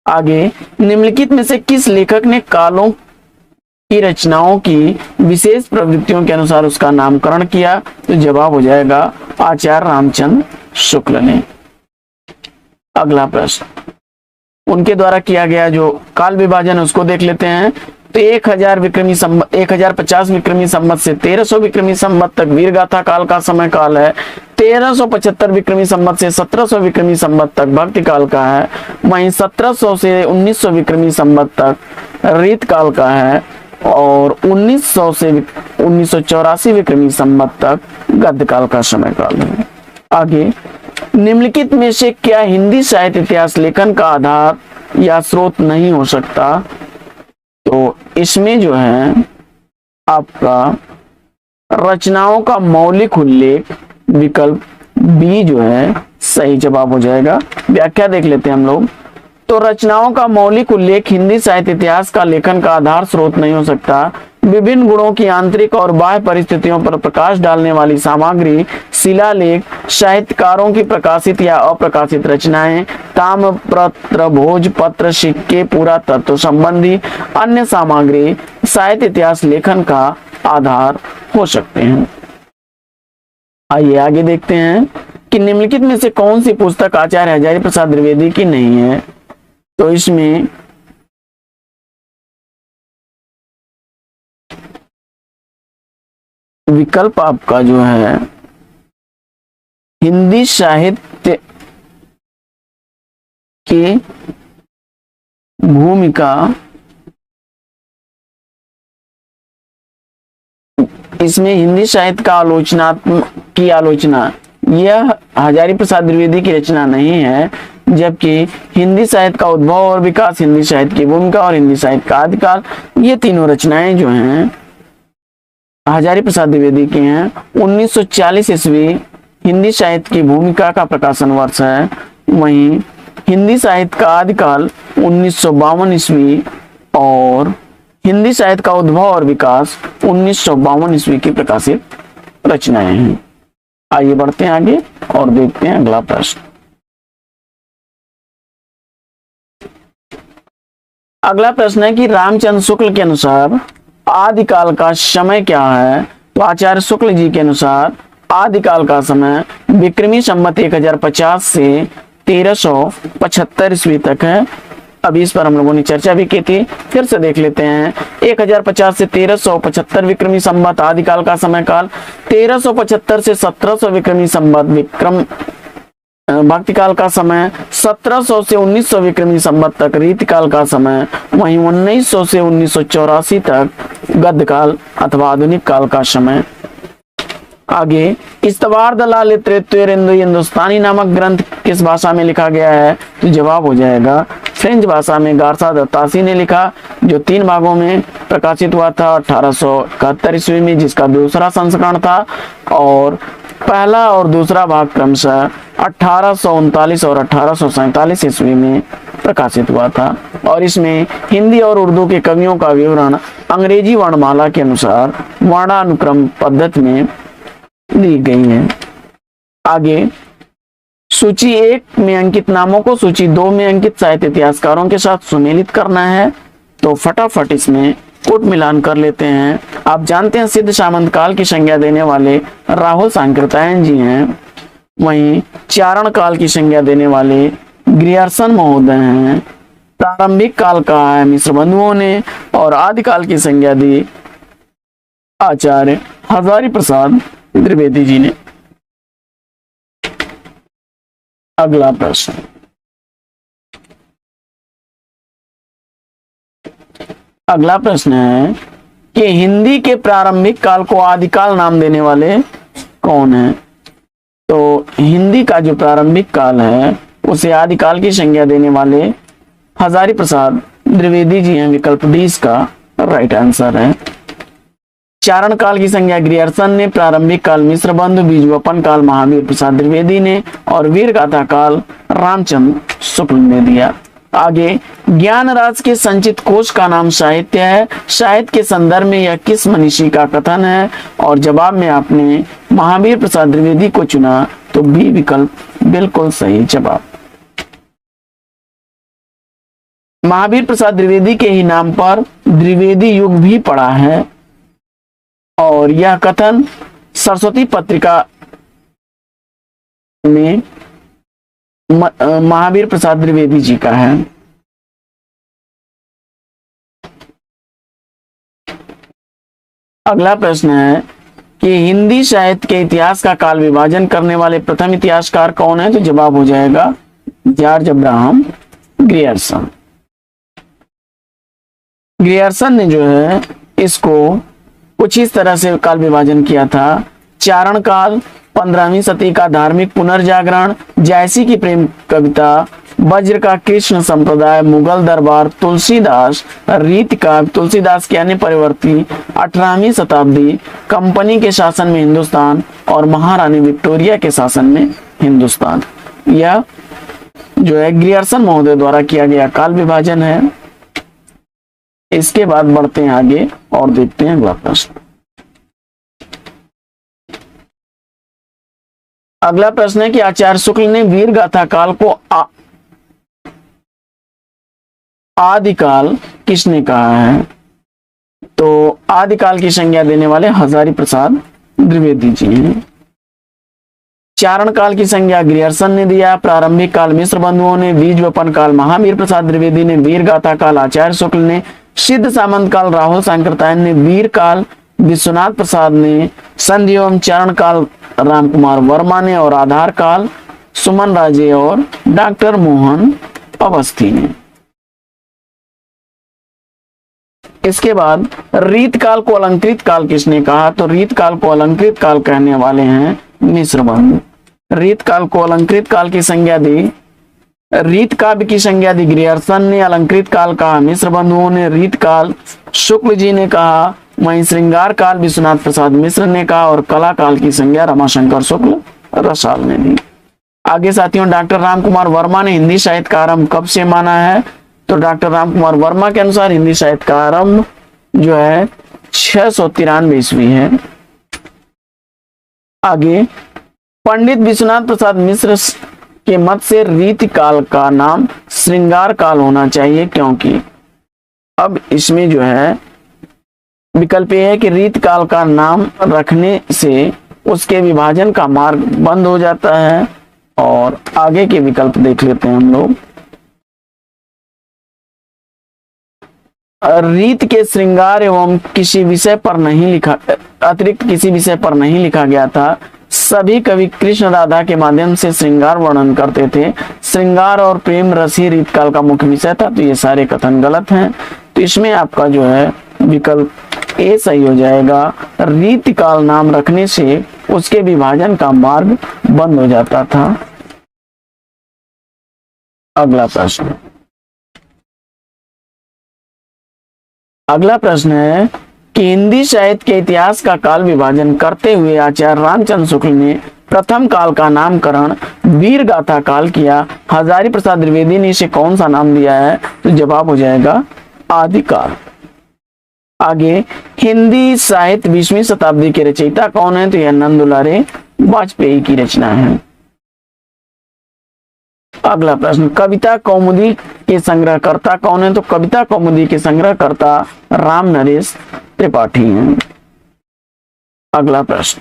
Speaker 1: आगे, निम्नलिखित में से किस लेखक ने कालों की रचनाओं की विशेष प्रवृत्तियों के अनुसार उसका नामकरण किया? तो जवाब हो जाएगा आचार्य रामचंद्र शुक्ल ने। अगला प्रश्न, उनके द्वारा किया गया जो काल विभाजन है उसको देख लेते हैं। तो 1050 विक्रमी संवत से 1300 विक्रमी संवत तक वीरगाथा काल का समय काल है। 1375 विक्रमी संवत से 1700 विक्रमी संवत तक भक्ति काल का है। वहीं 1700 से 1900 विक्रमी संवत तक रीत काल का है और 1900 से 1984 विक्रमी संवत तक गद्य काल का समय काल है। आगे, निम्नलिखित में से क्या हिंदी साहित्य इतिहास लेखन का आधार या स्रोत नहीं हो सकता? तो इसमें जो है आपका रचनाओं का मौलिक उल्लेख, विकल्प बी जो है सही जवाब हो जाएगा। व्याख्या देख लेते हैं हम लोग। तो रचनाओं का मौलिक उल्लेख हिंदी साहित्य इतिहास का लेखन का आधार स्रोत नहीं हो सकता। विभिन्न गुणों की आंतरिक और बाह्य परिस्थितियों पर प्रकाश डालने वाली सामग्री, शिलालेख, साहित्यकारों की प्रकाशित या अप्रकाशित रचनाएं, ताम्रपत्र, भोजपत्र, सिक्के, पुरातत्व संबंधी अन्य सामग्री साहित्य इतिहास लेखन का आधार हो सकते हैं। आइए आगे देखते हैं। कि निम्नलिखित में से कौन सी पुस्तक आचार्य हजारी प्रसाद द्विवेदी की नहीं है? तो इसमें विकल्प आपका जो है हिंदी साहित्य की भूमिका, इसमें हिंदी साहित्य का आलोचना यह हजारी प्रसाद द्विवेदी की रचना नहीं है, जबकि हिंदी साहित्य का उद्भव और विकास, हिंदी साहित्य की भूमिका और हिंदी साहित्य का आदिकाल, ये तीनों रचनाएं जो हैं हजारी प्रसाद द्विवेदी की हैं। 1940 ईस्वी हिंदी साहित्य की भूमिका का प्रकाशन वर्ष है, वहीं हिंदी साहित्य का आदिकाल 1952 ईस्वी और हिंदी साहित्य का उद्भव और विकास 1952 ईस्वी की प्रकाशित रचनाएं हैं। आइए बढ़ते हैं आगे और देखते हैं अगला प्रश्न। अगला प्रश्न है कि रामचंद्र शुक्ल के अनुसार आदिकाल का समय क्या है? तो आचार्य शुक्ल जी के अनुसार आदिकाल का समय विक्रमी संवत 1050 से 1375 ईस्वी तक है। अभी इस पर हम लोगों ने चर्चा भी की थी, फिर से देख लेते हैं। 1050 से 1375 विक्रमी संवत आदिकाल का समय काल, 1375 से 1700 विक्रमी संवत विक्रम भक्ति काल का समय, 1700 से 1900 विक्रमी संवत तक रीति काल का समय, वहीं 1900 से 1984 तक गद्य काल अथवा आधुनिक काल का समय। आगे इस्तवार दलाल हिंदुस्तानी नामक ग्रंथ किस भाषा में लिखा गया है? तो जवाब हो जाएगा फ्रेंच भाषा में। गारसा दत्तासी ने लिखा, जो 3 भागों में प्रकाशित हुआ था 1871 ईस्वी में, जिसका दूसरा संस्करण था, और पहला और दूसरा भाग क्रमशः 1839 और 1847 ईस्वी में प्रकाशित हुआ था। और इसमें हिंदी और उर्दू के कवियों का विवरण अंग्रेजी वर्णमाला के अनुसार वर्णानुक्रम पद्धति में दी गई है। आगे सूची 1 में अंकित नामों को सूची 2 में अंकित साहित्य इतिहासकारों के साथ सुमेलित करना है। तो फटाफट इसमें कूट मिलान कर लेते हैं। आप जानते हैं सिद्ध सामंत काल की संज्ञा देने वाले राहुल सांकृत्यायन जी हैं, वहीं चारण काल की संज्ञा देने वाले ग्रियर्सन महोदय हैं, प्रारंभिक काल का है मिश्र बंधुओं ने, और आदिकाल की संज्ञा दी आचार्य हजारी प्रसाद द्विवेदी जी ने। अगला प्रश्न, अगला प्रश्न है कि हिंदी के प्रारंभिक काल को आदिकाल नाम देने वाले कौन हैं? तो हिंदी का जो प्रारंभिक काल है उसे आदिकाल की संज्ञा देने वाले हजारी प्रसाद द्विवेदी जी हैं। विकल्प डी इसका राइट आंसर है। चारण काल की संज्ञा ग्रियर्सन ने, प्रारंभिक काल मिश्र बंधु, बीजवपन काल महावीर प्रसाद द्विवेदी ने, और वीर गाथा काल रामचंद्र शुक्ल ने दिया। आगे ज्ञान राज के संचित कोश का नाम साहित्य है। साहित्य के संदर्भ में यह किस मनीषी का कथन है? और जवाब में आपने महावीर प्रसाद द्विवेदी को चुना, तो बी विकल्प बिल्कुल सही जवाब। महावीर प्रसाद द्विवेदी के ही नाम पर द्विवेदी युग भी पड़ा है, और यह कथन सरस्वती पत्रिका में महावीर प्रसाद द्विवेदी जी का है। अगला प्रश्न है कि हिंदी साहित्य के इतिहास का काल विभाजन करने वाले प्रथम इतिहासकार कौन है? तो जवाब हो जाएगा जॉर्ज अब्राहम ग्रियर्सन। ग्रियर्सन ने जो है इसको कुछ इस तरह से काल विभाजन किया था। चारण काल, 15वीं सदी का धार्मिक पुनर्जागरण, जायसी की प्रेम कविता, वज्र का कृष्ण संप्रदाय, मुगल दरबार, तुलसीदास, रीति काव्य, तुलसीदास के अन्य परिवर्ती, 18वीं शताब्दी, कंपनी के शासन में हिंदुस्तान, और महारानी विक्टोरिया के शासन में हिंदुस्तान। यह जो है ग्रियर्सन महोदय द्वारा किया गया काल विभाजन है। इसके बाद बढ़ते हैं आगे और देखते हैं अगला प्रश्न। अगला प्रश्न है कि आचार्य शुक्ल ने वीर गाथा काल को आदिकाल किसने कहा है? तो आदिकाल की संज्ञा देने वाले हजारी प्रसाद द्विवेदी जी हैं। चारण काल की संज्ञा ग्रियर्सन ने दिया। प्रारंभिक काल मिश्र बंधुओं ने, बीज वपन काल महावीर प्रसाद द्विवेदी ने, वीर गाथा काल आचार्य शुक्ल ने, सिद्ध सामंत काल राहुल सांकृत्यायन ने, वीर काल विश्वनाथ प्रसाद ने, संधि एवं चरण काल राम कुमार वर्मा ने, और आधार काल सुमन राजे और डॉक्टर मोहन अवस्थी ने। इसके बाद रीत काल को अलंकृत काल किसने कहा? तो रीत काल को अलंकृत काल कहने वाले हैं मिश्र बंधु। रीत काल को अलंकृत काल की संज्ञा दी, रीत काव्य की संज्ञा दी ग्रियर्सन ने, अलंकृत काल कहा मिश्र बंधुओं ने, रीत काल शुक्ल जी ने कहा, वहीं श्रृंगार काल विश्वनाथ प्रसाद मिश्र ने कहा, और कला काल की संज्ञा रमाशंकर शुक्ल रसाल ने दी। आगे साथियों, डॉक्टर राम कुमार वर्मा ने हिंदी साहित्य का आरंभ कब से माना है? तो डॉक्टर राम कुमार वर्मा के अनुसार हिंदी साहित्य का आरंभ जो है 693 ईस्वी है। आगे, पंडित विश्वनाथ प्रसाद मिश्र के मत से रीति काल का नाम श्रृंगार काल होना चाहिए, क्योंकि अब इसमें जो है विकल्प यह है कि रीत काल का नाम रखने से उसके विभाजन का मार्ग बंद हो जाता है। और आगे के विकल्प देख लेते हैं हम लोग। रीत के श्रृंगार एवं किसी विषय पर नहीं लिखा, अतिरिक्त किसी विषय पर नहीं लिखा गया था। सभी कवि कृष्ण राधा के माध्यम से श्रृंगार वर्णन करते थे। श्रृंगार और प्रेम रस ही रीत काल का मुख्य विषय था। तो ये सारे कथन गलत हैं। तो इसमें आपका जो है विकल्प ए सही हो जाएगा। रीत काल नाम रखने से उसके विभाजन का मार्ग बंद हो जाता था। अगला प्रश्न, अगला प्रश्न है कि हिंदी साहित्य के इतिहास का काल विभाजन करते हुए आचार्य रामचंद्र शुक्ल ने प्रथम काल का नामकरण वीर गाथा काल किया। हजारी प्रसाद द्विवेदी ने इसे कौन सा नाम दिया है? तो जवाब हो जाएगा आदिकाल। आगे, हिंदी साहित्य 20वीं शताब्दी के रचयिता कौन है? तो यह नंद दुलारे वाजपेयी की रचना है। अगला प्रश्न, कविता कौमुदी के संग्रहकर्ता कौन है? तो कविता कौमुदी के संग्रहकर्ता राम नरेश त्रिपाठी हैं। अगला प्रश्न,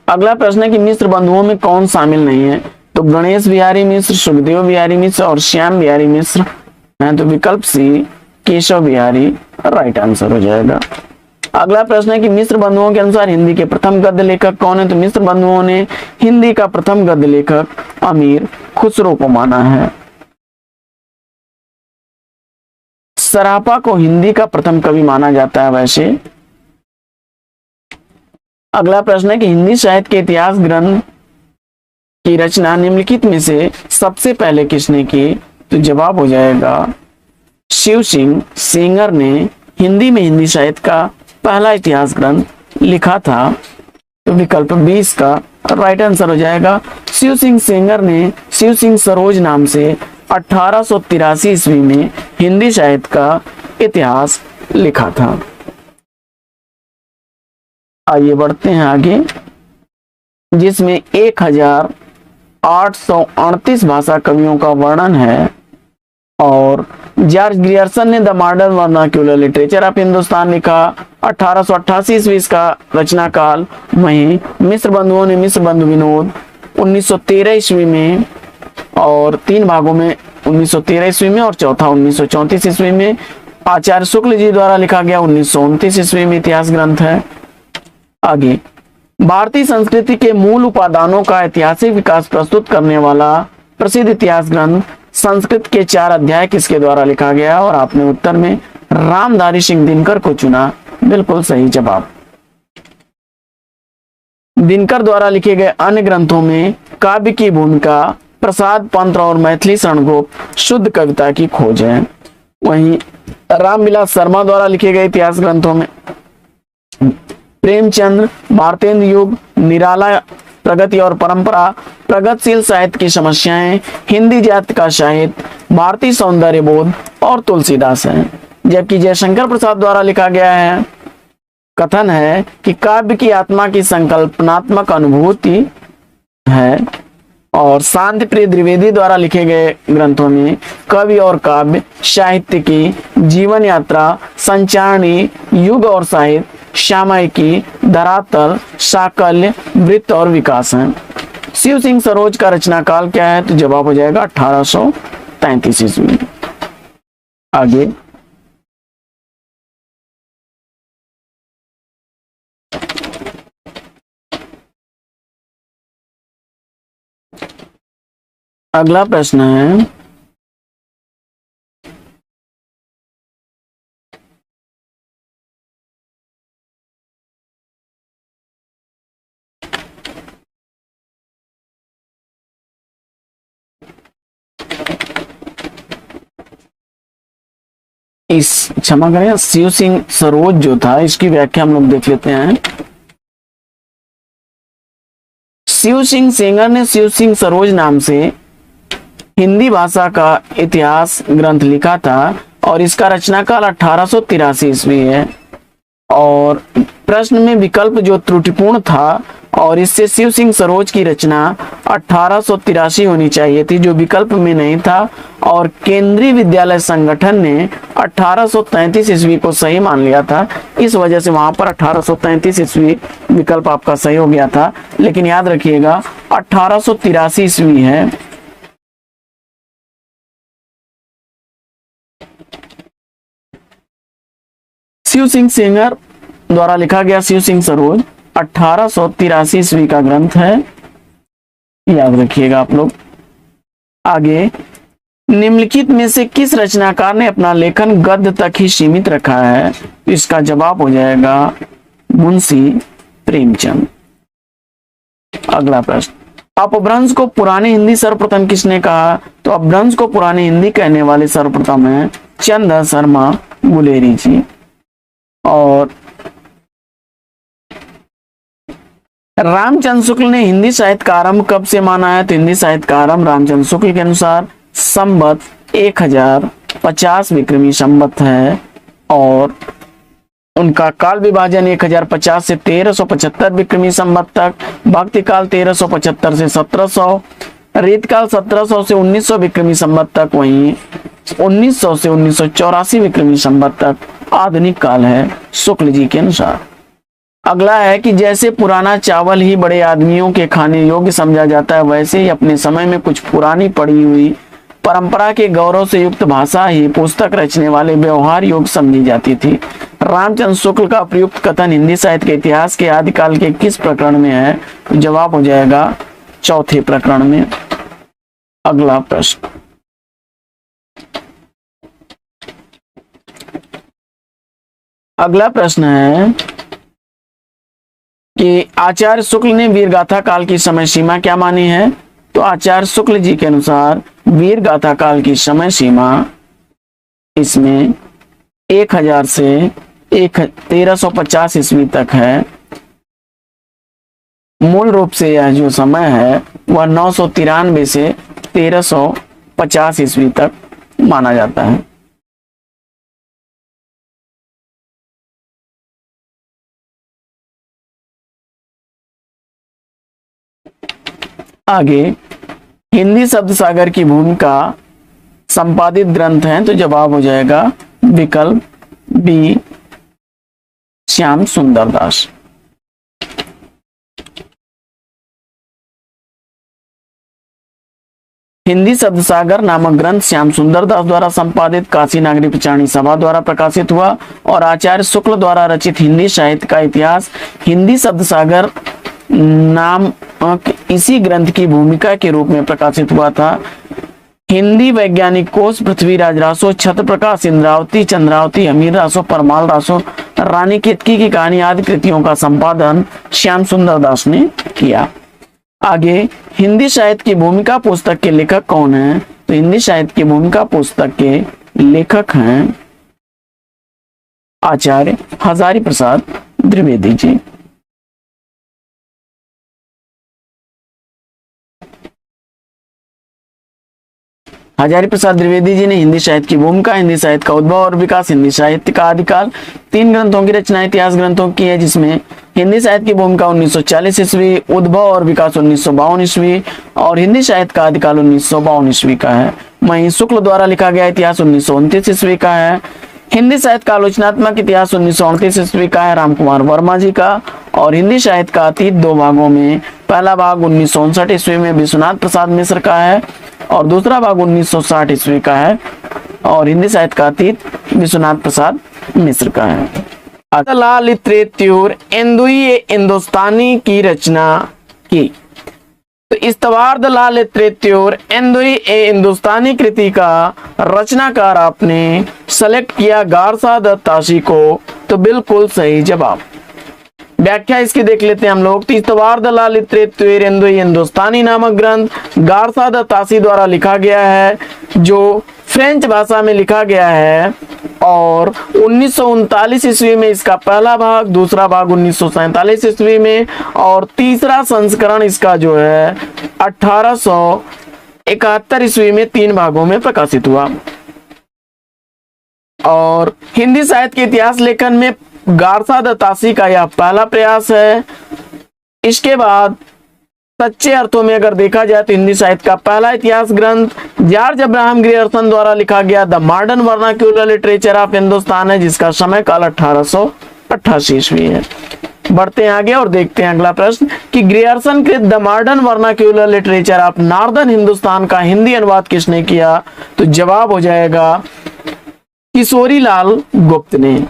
Speaker 1: अगला प्रश्न है कि मिश्र बंधुओं में कौन शामिल नहीं है? तो गणेश बिहारी मिश्र, सुखदेव बिहारी मिश्र और श्याम बिहारी मिश्र हैं। तो विकल्प सी केशव बिहारी राइट आंसर हो जाएगा। अगला प्रश्न है कि मिश्र बंधुओं के अनुसार हिंदी के प्रथम गद्य लेखक कौन है? तो मिश्र बंधुओं ने हिंदी का प्रथम गद्य लेखक अमीर खुसरो को माना है। सरापा को हिंदी का प्रथम कवि माना जाता है वैसे। अगला प्रश्न है कि हिंदी साहित्य के इतिहास ग्रंथ की रचना निम्नलिखित में से सबसे पहले किसने की? तो जवाब हो जाएगा शिव सिंह सेंगर ने हिंदी में हिंदी साहित्य का पहला इतिहास ग्रंथ लिखा था। तो विकल्प 20 का राइट आंसर हो जाएगा। शिव सिंह सेंगर ने शिव सिंह सरोज नाम से 1883 ईस्वी में हिंदी साहित्य का इतिहास लिखा था। आइए बढ़ते हैं आगे, जिसमें 1838 भाषा कवियों का वर्णन है। और जॉर्ज ग्रियर्सन ने the modern vernacular literature of Hindustan लिखा। 1888 ईस्वी इसका रचना काल। वहीं मिश्र बंधुओं ने मिश्र बंधु विनोद 1913 ईस्वी में, और 3 भागों में 1913 ईस्वी में और चौथा 1934 ईस्वी में। आचार्य शुक्ल जी द्वारा लिखा गया 1929 ईस्वी में इतिहास ग्रंथ है। आगे, भारतीय संस्कृति के मूल उपादानों का ऐतिहासिक विकास प्रस्तुत करने वाला प्रसिद्ध इतिहास ग्रंथ संस्कृत के 4 अध्याय किसके द्वारा लिखा गया? और आपने उत्तर में रामधारी सिंह दिनकर को चुना। बिल्कुल सही जवाब। दिनकर द्वारा लिखे गए अन्य ग्रंथों में काव्य की भूमिका, प्रसाद पंत और मैथिली शरणगोप शुद्ध कविता की खोज है। वहीं रामविलास शर्मा द्वारा लिखे गए इतिहास ग्रंथों में प्रेमचंद्र, भारतेंद्र युग, निराला, प्रगति और परंपरा, प्रगतिशील साहित्य की समस्याएं, हिंदी जाति का साहित्य, भारतीय सौंदर्य बोध और तुलसीदास हैं। जबकि जयशंकर प्रसाद द्वारा लिखा गया है कथन है कि काव्य की आत्मा की संकल्पनात्मक अनुभूति है। और शांति प्रिय द्विवेदी द्वारा लिखे गए ग्रंथों में कवि और काव्य, साहित्य की, जीवन यात्रा, संचारणी, युग और साहित्य, सामयिकी, धरातल, साकल्य, वृत्त और विकास हैं। शिव सिंह सरोज का रचना काल क्या है? तो जवाब हो जाएगा 1833 ईस्वी। आगे अगला प्रश्न है, क्षमा करें, शिव सिंह सरोज जो था इसकी व्याख्या हम लोग देख लेते हैं। शिव सिंह सेंगर ने शिव सिंह सरोज नाम से हिंदी भाषा का इतिहास ग्रंथ लिखा था और इसका रचना काल 1883 ईस्वी है। और प्रश्न में विकल्प जो त्रुटिपूर्ण था और इससे शिव सिंह सरोज की रचना 1883 होनी चाहिए थी, जो विकल्प में नहीं था। और केंद्रीय विद्यालय संगठन ने 1833 ईस्वी को सही मान लिया था, इस वजह से वहां पर 1833 ईस्वी विकल्प आपका सही हो गया था। लेकिन याद रखिएगा 1883 ईस्वी है। शिव सिंह सेंगर द्वारा लिखा गया शिव सिंह सरोज 1883 ईस्वी का ग्रंथ है, याद रखिएगा आप लोग। आगे, निम्नलिखित में से किस रचनाकार ने अपना लेखन गद्य तक ही सीमित रखा है? इसका जवाब हो जाएगा मुंशी प्रेमचंद। अगला प्रश्न, अपभ्रंश को पुरानी हिंदी सर्वप्रथम किसने कहा? तो अपभ्रंश को पुरानी हिंदी कहने वाले सर्वप्रथम है चंद्र शर्मा गुलेरी जी। और रामचंद्र शुक्ल ने हिंदी साहित्य का आरंभ कब से माना है? तो हिंदी साहित्य का आरंभ रामचंद्र शुक्ल के अनुसार संवत 1050 विक्रमी संवत है। और उनका काल विभाजन 1050 से 1375 विक्रमी संवत तक, भक्ति काल 1375 से 1700, रीतकाल 1700 से 1900 विक्रमी संवत तक, वहीं 1900 से 1984 विक्रमी संवत तक आधुनिक काल है शुक्ल जी के अनुसार। अगला है कि जैसे पुराना चावल ही बड़े आदमियों के खाने योग्य समझा जाता है, वैसे ही अपने समय में कुछ पुरानी पड़ी हुई परंपरा के गौरव से युक्त भाषा ही पुस्तक रचने वाले व्यवहार योग्य समझी जाती थी। रामचंद्र शुक्ल का प्रयुक्त कथन हिंदी साहित्य के इतिहास के आदिकाल के किस प्रकरण में है? तो जवाब हो जाएगा चौथे प्रकरण में। अगला प्रश्न, अगला प्रश्न है कि आचार्य शुक्ल ने वीरगाथा काल की समय सीमा क्या मानी है? तो आचार्य शुक्ल जी के अनुसार वीरगाथा काल की समय सीमा इसमें 1000 से 1350 ईस्वी तक है। मूल रूप से यह जो समय है वह 993 से 1350 ईस्वी तक माना जाता है। आगे, हिंदी शब्द सागर की भूमिका संपादित ग्रंथ हैं, तो जवाब हो जाएगा विकल्प बी श्याम सुंदर दास। हिंदी शब्द सागर नामक ग्रंथ श्याम सुंदर दास द्वारा संपादित काशी नागरी पिचाणी सभा द्वारा प्रकाशित हुआ और आचार्य शुक्ल द्वारा रचित हिंदी साहित्य का इतिहास हिंदी शब्द सागर नाम इसी ग्रंथ की भूमिका के रूप में प्रकाशित हुआ था। हिंदी वैज्ञानिक कोश पृथ्वीराज रासो, छत्र प्रकाश, इंद्रावती, चंद्रावती, अमीर रासो, परमाल रासो, रानी केतकी की कहानी आदि कृतियों का संपादन श्याम सुंदर दास ने किया। आगे, हिंदी साहित्य की भूमिका पुस्तक के लेखक कौन है? तो हिंदी साहित्य की भूमिका पुस्तक के लेखक हैं आचार्य हजारी प्रसाद द्विवेदी जी। हजारी प्रसाद द्विवेदी जी ने हिंदी साहित्य की भूमिका, हिंदी साहित्य का उद्भव और विकास, हिंदी साहित्य का आदिकाल, 3 ग्रंथों की रचना इतिहास ग्रंथों की है, जिसमें हिंदी साहित्य की भूमिका 1940 ईस्वी, उद्भव और विकास 1952 ईस्वी, और हिंदी साहित्य का आदिकाल 1952 ईस्वी का है। वहीं शुक्ल द्वारा लिखा गया इतिहास 1929 ईस्वी का है। हिंदी साहित्य का आलोचनात्मक इतिहास 1938 ईस्वी का है, रामकुमार वर्मा जी का। और हिंदी साहित्य का अतीत दो भागों में, पहला भाग 1959 ईस्वी में विश्वनाथ प्रसाद मिश्र का है और दूसरा भाग 1960 ईस्वी का है। और हिंदी साहित्य का अतीत विश्वनाथ प्रसाद मिश्र का है। ला लिटरेच्योर इंदुई हिंदुस्तानी की रचना की। तो इस्तवार द ला लिटरेच्योर इंदुई ए हिंदुस्तानी कृति का रचनाकार आपने सेलेक्ट किया गारसा द ताशी को, तो बिल्कुल सही जवाब। व्याख्या इसकी देख लेते हैं हम लोग। इस्तवार द ला लिटरेच्योर इंदुई हिंदुस्तानी नामक ग्रंथ गारसा द ताशी द्वारा लिखा गया है, जो फ्रेंच भाषा में लिखा गया है। और 1939 ईस्वी में इसका पहला भाग, दूसरा भाग 1947 ईस्वी में, और तीसरा संस्करण इसका जो है 1871 ईस्वी में 3 भागों में प्रकाशित हुआ। और हिंदी साहित्य के इतिहास लेखन में गारसा द ताशी का यह पहला प्रयास है। इसके बाद सच्चे अर्थों में अगर देखा जाए तो हिंदी साहित्य का पहला इतिहास ग्रंथ जॉर्ज अब्राहम ग्रियर्सन द्वारा लिखा गया the modern vernacular literature of Hindustan है, जिसका समय काल 1888 ईस्वी है। बढ़ते हैं आगे और देखते हैं अगला प्रश्न कि ग्रियर्सन कृत the modern vernacular literature of northern Hindustan का हिंदी अनुवाद किसने किया? तो जवाब हो जाएगा किशोरीलाल गुप्त ने।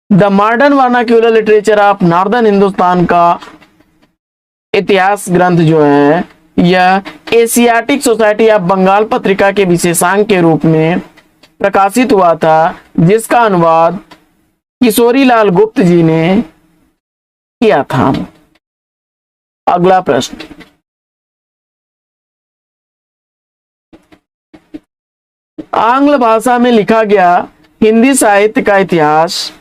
Speaker 1: The modern vernacular literature of northern Hindustan का इतिहास ग्रंथ जो है यह एशियाटिक सोसाइटी ऑफ बंगाल पत्रिका के विशेषांक के रूप में प्रकाशित हुआ था, जिसका अनुवाद किशोरीलाल गुप्त जी ने किया था। अगला प्रश्न, आंग्ल भाषा में लिखा गया हिंदी साहित्य का इतिहास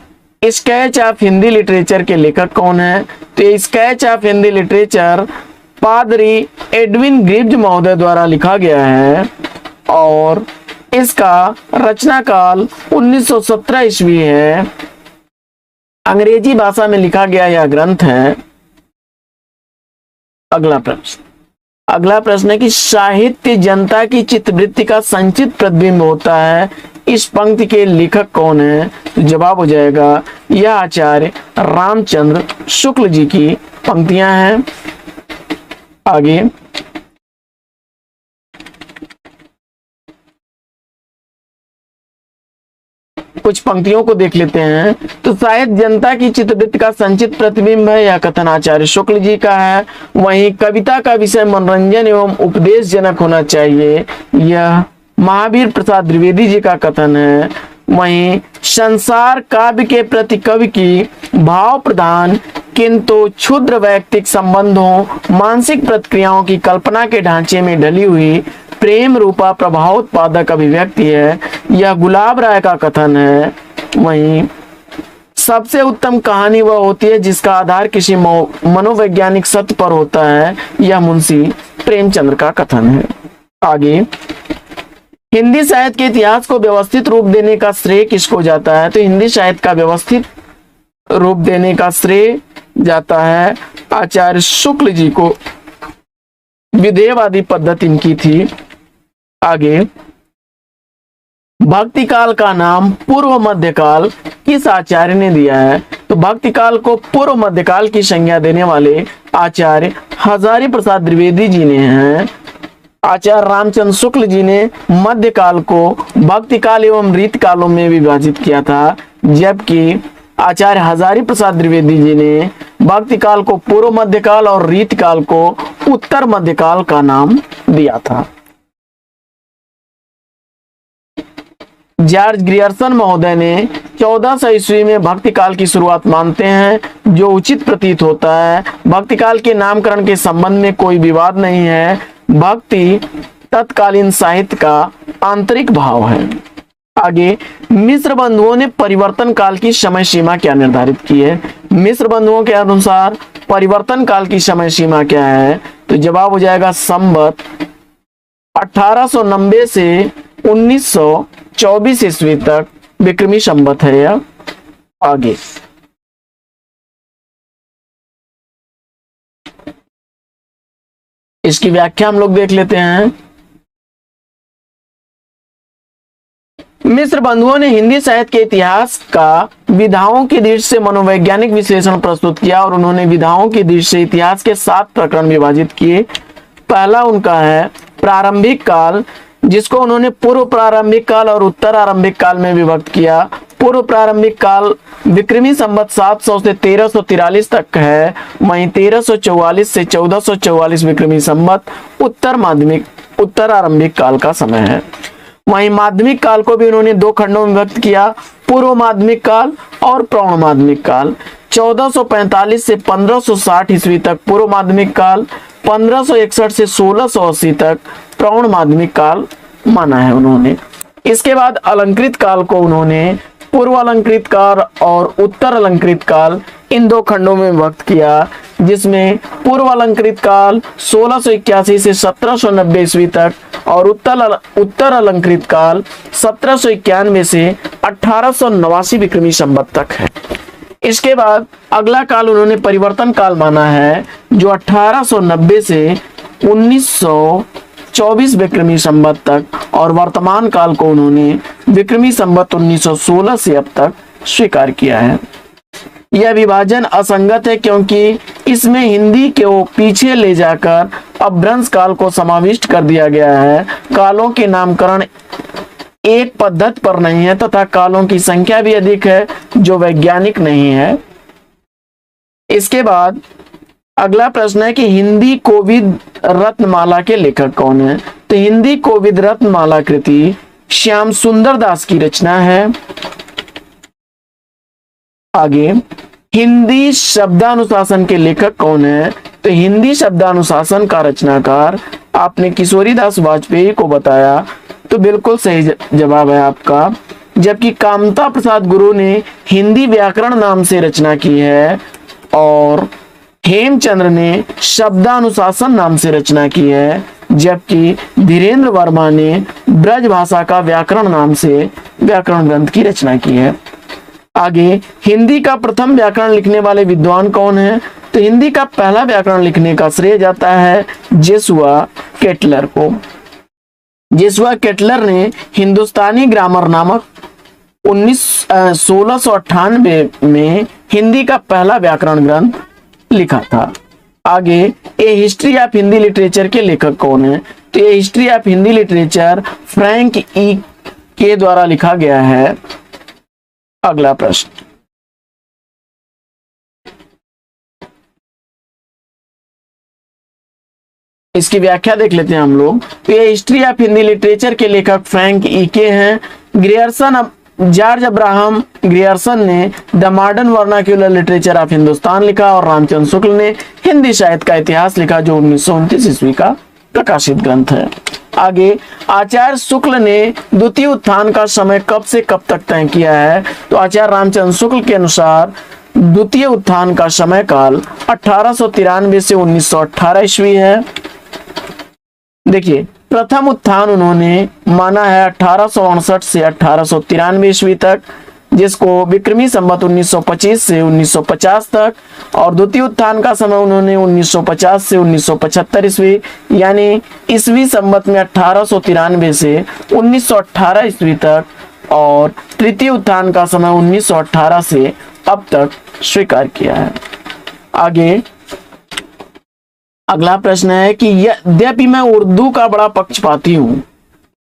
Speaker 1: स्केच ऑफ हिंदी लिटरेचर के लेखक कौन है? तो स्केच ऑफ हिंदी लिटरेचर पादरी एडविन ग्रिव्ज महोदय द्वारा लिखा गया है और इसका रचनाकाल 1917 ईस्वी है। अंग्रेजी भाषा में लिखा गया यह ग्रंथ है। अगला प्रश्न है कि साहित्य जनता की चित्तवृत्ति का संचित प्रतिबिंब होता है, इस पंक्ति के लेखक कौन है? तो जवाब हो जाएगा यह आचार्य रामचंद्र शुक्ल जी की पंक्तियां हैं। आगे कुछ पंक्तियों को देख लेते हैं। तो साहित्य जनता की चित्तवृत्ति का संचित प्रतिबिंब है, यह कथन आचार्य शुक्ल जी का है। वहीं कविता का विषय मनोरंजन एवं उपदेश जनक होना चाहिए, यह महावीर प्रसाद द्विवेदी जी का कथन है। वहीं संसार काव्य के प्रति कवि की भाव प्रधान किंतु क्षुद्र वैयक्तिक संबंधों मानसिक प्रतिक्रियाओं की कल्पना के ढांचे में ढली हुई प्रेम रूपा प्रभाव उत्पादक अभिव्यक्ति है, यह गुलाब राय का कथन है। वहीं सबसे उत्तम कहानी वह होती है जिसका आधार किसी मनोवैज्ञानिक सत्य पर होता है, यह मुंशी प्रेमचंद्र का कथन है। आगे हिंदी साहित्य के इतिहास को व्यवस्थित रूप देने का श्रेय किसको जाता है? तो हिंदी साहित्य का व्यवस्थित रूप देने का श्रेय जाता है आचार्य शुक्ल जी को। विधेयवादी पद्धति इनकी थी। आगे भक्ति काल का नाम पूर्व मध्यकाल किस आचार्य ने दिया है? तो भक्ति काल को पूर्व मध्यकाल की संज्ञा देने वाले आचार्य हजारी प्रसाद द्विवेदी जी ने हैं। आचार्य रामचंद्र शुक्ल जी ने मध्यकाल को भक्ति काल एवं रीत कालों में विभाजित किया था, जबकि आचार्य हजारी प्रसाद द्विवेदी जी ने भक्ति काल को पूर्व मध्यकाल और रीत काल को उत्तर मध्यकाल का नाम दिया था। जॉर्ज ग्रियर्सन महोदय ने 1400 ईस्वी में भक्ति काल की शुरुआत मानते हैं, जो उचित प्रतीत होता है। भक्ति काल के नामकरण के संबंध में कोई विवाद नहीं है। भक्ति तत्कालीन साहित्य का आंतरिक भाव है। आगे मिश्र बंधुओं ने परिवर्तन काल की समय सीमा क्या निर्धारित की है? मिश्र बंधुओं के अनुसार परिवर्तन काल की समय सीमा क्या है? तो जवाब हो जाएगा संवत 1890 से 1924 ईस्वी तक विक्रमी संवत है यह। आगे इसकी व्याख्या हम लोग देख लेते हैं। मिश्र बंधुओं ने हिंदी साहित्य के इतिहास का विधाओं की दृष्टि से मनोवैज्ञानिक विश्लेषण प्रस्तुत किया और उन्होंने विधाओं की दृष्टि से इतिहास के 7 प्रकरण विभाजित किए। पहला उनका है प्रारंभिक काल, जिसको उन्होंने पूर्व प्रारंभिक काल और उत्तर आरंभिक काल में विभक्त किया। पूर्व प्रारंभिक काल विक्रमी संवत 700 से 1343 तक है, वहीं 1344 से 1444 विक्रमी संवत उत्तर आरंभिक काल का समय है। वहीं माध्यमिक काल को भी उन्होंने 2 खंडों में विभक्त किया, पूर्व माध्यमिक काल और प्रौढ़ माध्यमिक काल। 1445 से 1560 ईस्वी तक पूर्व माध्यमिक काल, 1561 से 1680 तक प्रौढ़ माध्यमिक काल माना है उन्होंने। इसके बाद अलंकृत काल को उन्होंने पूर्व अलंकृत काल और उत्तर अलंकृत काल इन 2 खंडों में विभक्त किया, जिसमें पूर्व अलंकृत काल 1681 से 1790 ईस्वी तक और उत्तर अलंकृत काल 1791 से 1889 विक्रमी संवत तक है। इसके बाद अगला काल उन्होंने परिवर्तन काल माना है, जो 1890 से 1924 विक्रमी संवत तक, और वर्तमान काल को उन्होंने विक्रमी संवत 1916 से अब तक स्वीकार किया है। यह विभाजन असंगत है क्योंकि इसमें हिंदी को पीछे ले जाकर अपभ्रंश काल को समाविष्ट कर दिया गया है। कालों के नामकरण एक पद्धति पर नहीं है तथा कालों की संख्या भी अधिक है जो वैज्ञानिक नहीं है। इसके बाद अगला प्रश्न है कि हिंदी कोविद रत्नमाला के लेखक कौन है। तो हिंदी कोविद रत्नमाला कृति श्याम सुंदर दास की रचना है। आगे हिंदी शब्दानुशासन के लेखक कौन है। तो हिंदी शब्दानुशासन का रचनाकार आपने किशोरीदास वाजपेयी को बताया, तो बिल्कुल सही जवाब है आपका। जबकि कामता प्रसाद गुरु ने हिंदी व्याकरण नाम से रचना की है और हेमचंद्र ने शब्दानुशासन नाम से रचना की है, जबकि धीरेन्द्र वर्मा ने ब्रज भाषा का व्याकरण नाम से व्याकरण ग्रंथ की रचना की है। आगे हिंदी का प्रथम व्याकरण लिखने वाले विद्वान कौन है। तो हिंदी का पहला व्याकरण लिखने का श्रेय जाता है जेसुआ केटलर को। जेसुआ केटलर ने हिंदुस्तानी ग्रामर नामक 1698 में हिंदी का पहला व्याकरण ग्रंथ लिखा था। आगे ए हिस्ट्री ऑफ हिंदी लिटरेचर के लेखक कौन है। तो ये history of Hindi literature Frank E के द्वारा लिखा गया है। अगला प्रश्न, इसकी व्याख्या देख लेते हैं हम लोग। तो ये हिस्ट्री ऑफ हिंदी लिटरेचर के लेखक फ्रैंक ई के हैं। जॉर्ज अब्राहम ग्रियर्सन ने the modern vernacular literature of Hindustan लिखा और रामचंद्र शुक्ल ने हिंदी साहित्य का इतिहास लिखा, जो 1929 ईस्वी का प्रकाशित ग्रंथ है। आगे आचार्य शुक्ल ने द्वितीय उत्थान का समय कब से कब तक तय किया है। तो आचार्य रामचंद्र शुक्ल के अनुसार द्वितीय उत्थान का समय काल 1893 से 1918 ईस्वी है। देखिए प्रथम उत्थान उन्होंने माना है 1859 से 1893 ईस्वी तक, जिसको विक्रमी संवत 1925 से 1950 तक, और द्वितीय उत्थान का समय उन्होंने 1950 से 1975 ईस्वी, यानी ईस्वी संवत में 1893 से 1918 ईस्वी तक, और तृतीय उत्थान का समय 1918 से अब तक स्वीकार किया है। आगे अगला प्रश्न है कि यद्यपि मैं उर्दू का बड़ा पक्षपाती हूँ,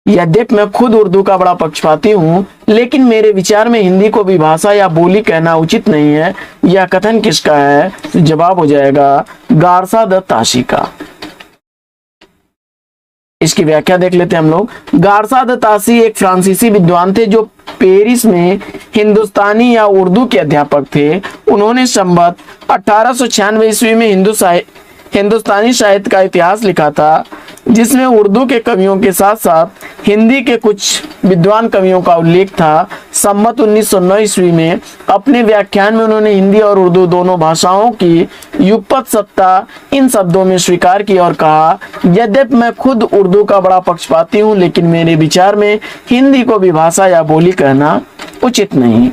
Speaker 1: यद्यपि मैं खुद उर्दू का बड़ा पक्षपाती हूँ, लेकिन मेरे विचार में हिंदी को भी भाषा या बोली कहना उचित नहीं है। यह कथन किसका है। तो जवाब हो जाएगा गारसा द ताशी का। इसकी व्याख्या देख लेते हैं हम लोग। गारसा द ताशी एक फ्रांसीसी विद्वान थे जो पेरिस में हिंदुस्तानी या उर्दू के अध्यापक थे। उन्होंने संवत 1896 ईस्वी में हिंदुस्तानी साहित्य का इतिहास लिखा था, जिसमें उर्दू के कवियों के साथ साथ हिंदी के कुछ विद्वान कवियों का उल्लेख था। संवत 1909 ईस्वी में अपने व्याख्यान में उन्होंने हिंदी और उर्दू दोनों भाषाओं की युगपत सत्ता इन शब्दों में स्वीकार की और कहा, यद्यपि मैं खुद उर्दू का बड़ा पक्षपाती हूँ, लेकिन मेरे विचार में हिंदी को भी भाषा या बोली कहना उचित नहीं।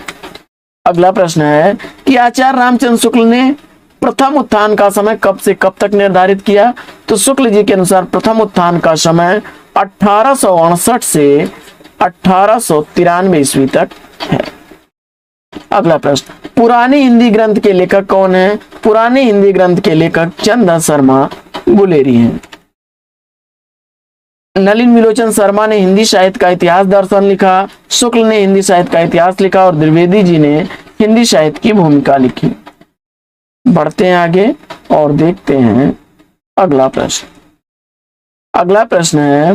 Speaker 1: अगला प्रश्न है कि आचार्य रामचंद्र शुक्ल ने प्रथम उत्थान का समय कब से कब तक निर्धारित किया? तो शुक्ल जी के अनुसार प्रथम उत्थान का समय 1868 से 1893 ईस्वी तक है। अगला प्रश्न, पुराने हिंदी ग्रंथ के लेखक कौन है? पुराने हिंदी ग्रंथ के लेखक चंदा शर्मा गुलेरी हैं। नलिन विलोचन शर्मा ने हिंदी साहित्य का इतिहास दर्शन लिखा, शुक्ल ने हिंदी साहित्य का इतिहास लिखा और द्विवेदी जी ने हिंदी साहित्य की भूमिका लिखी। बढ़ते हैं आगे और देखते हैं अगला प्रश्न। अगला प्रश्न है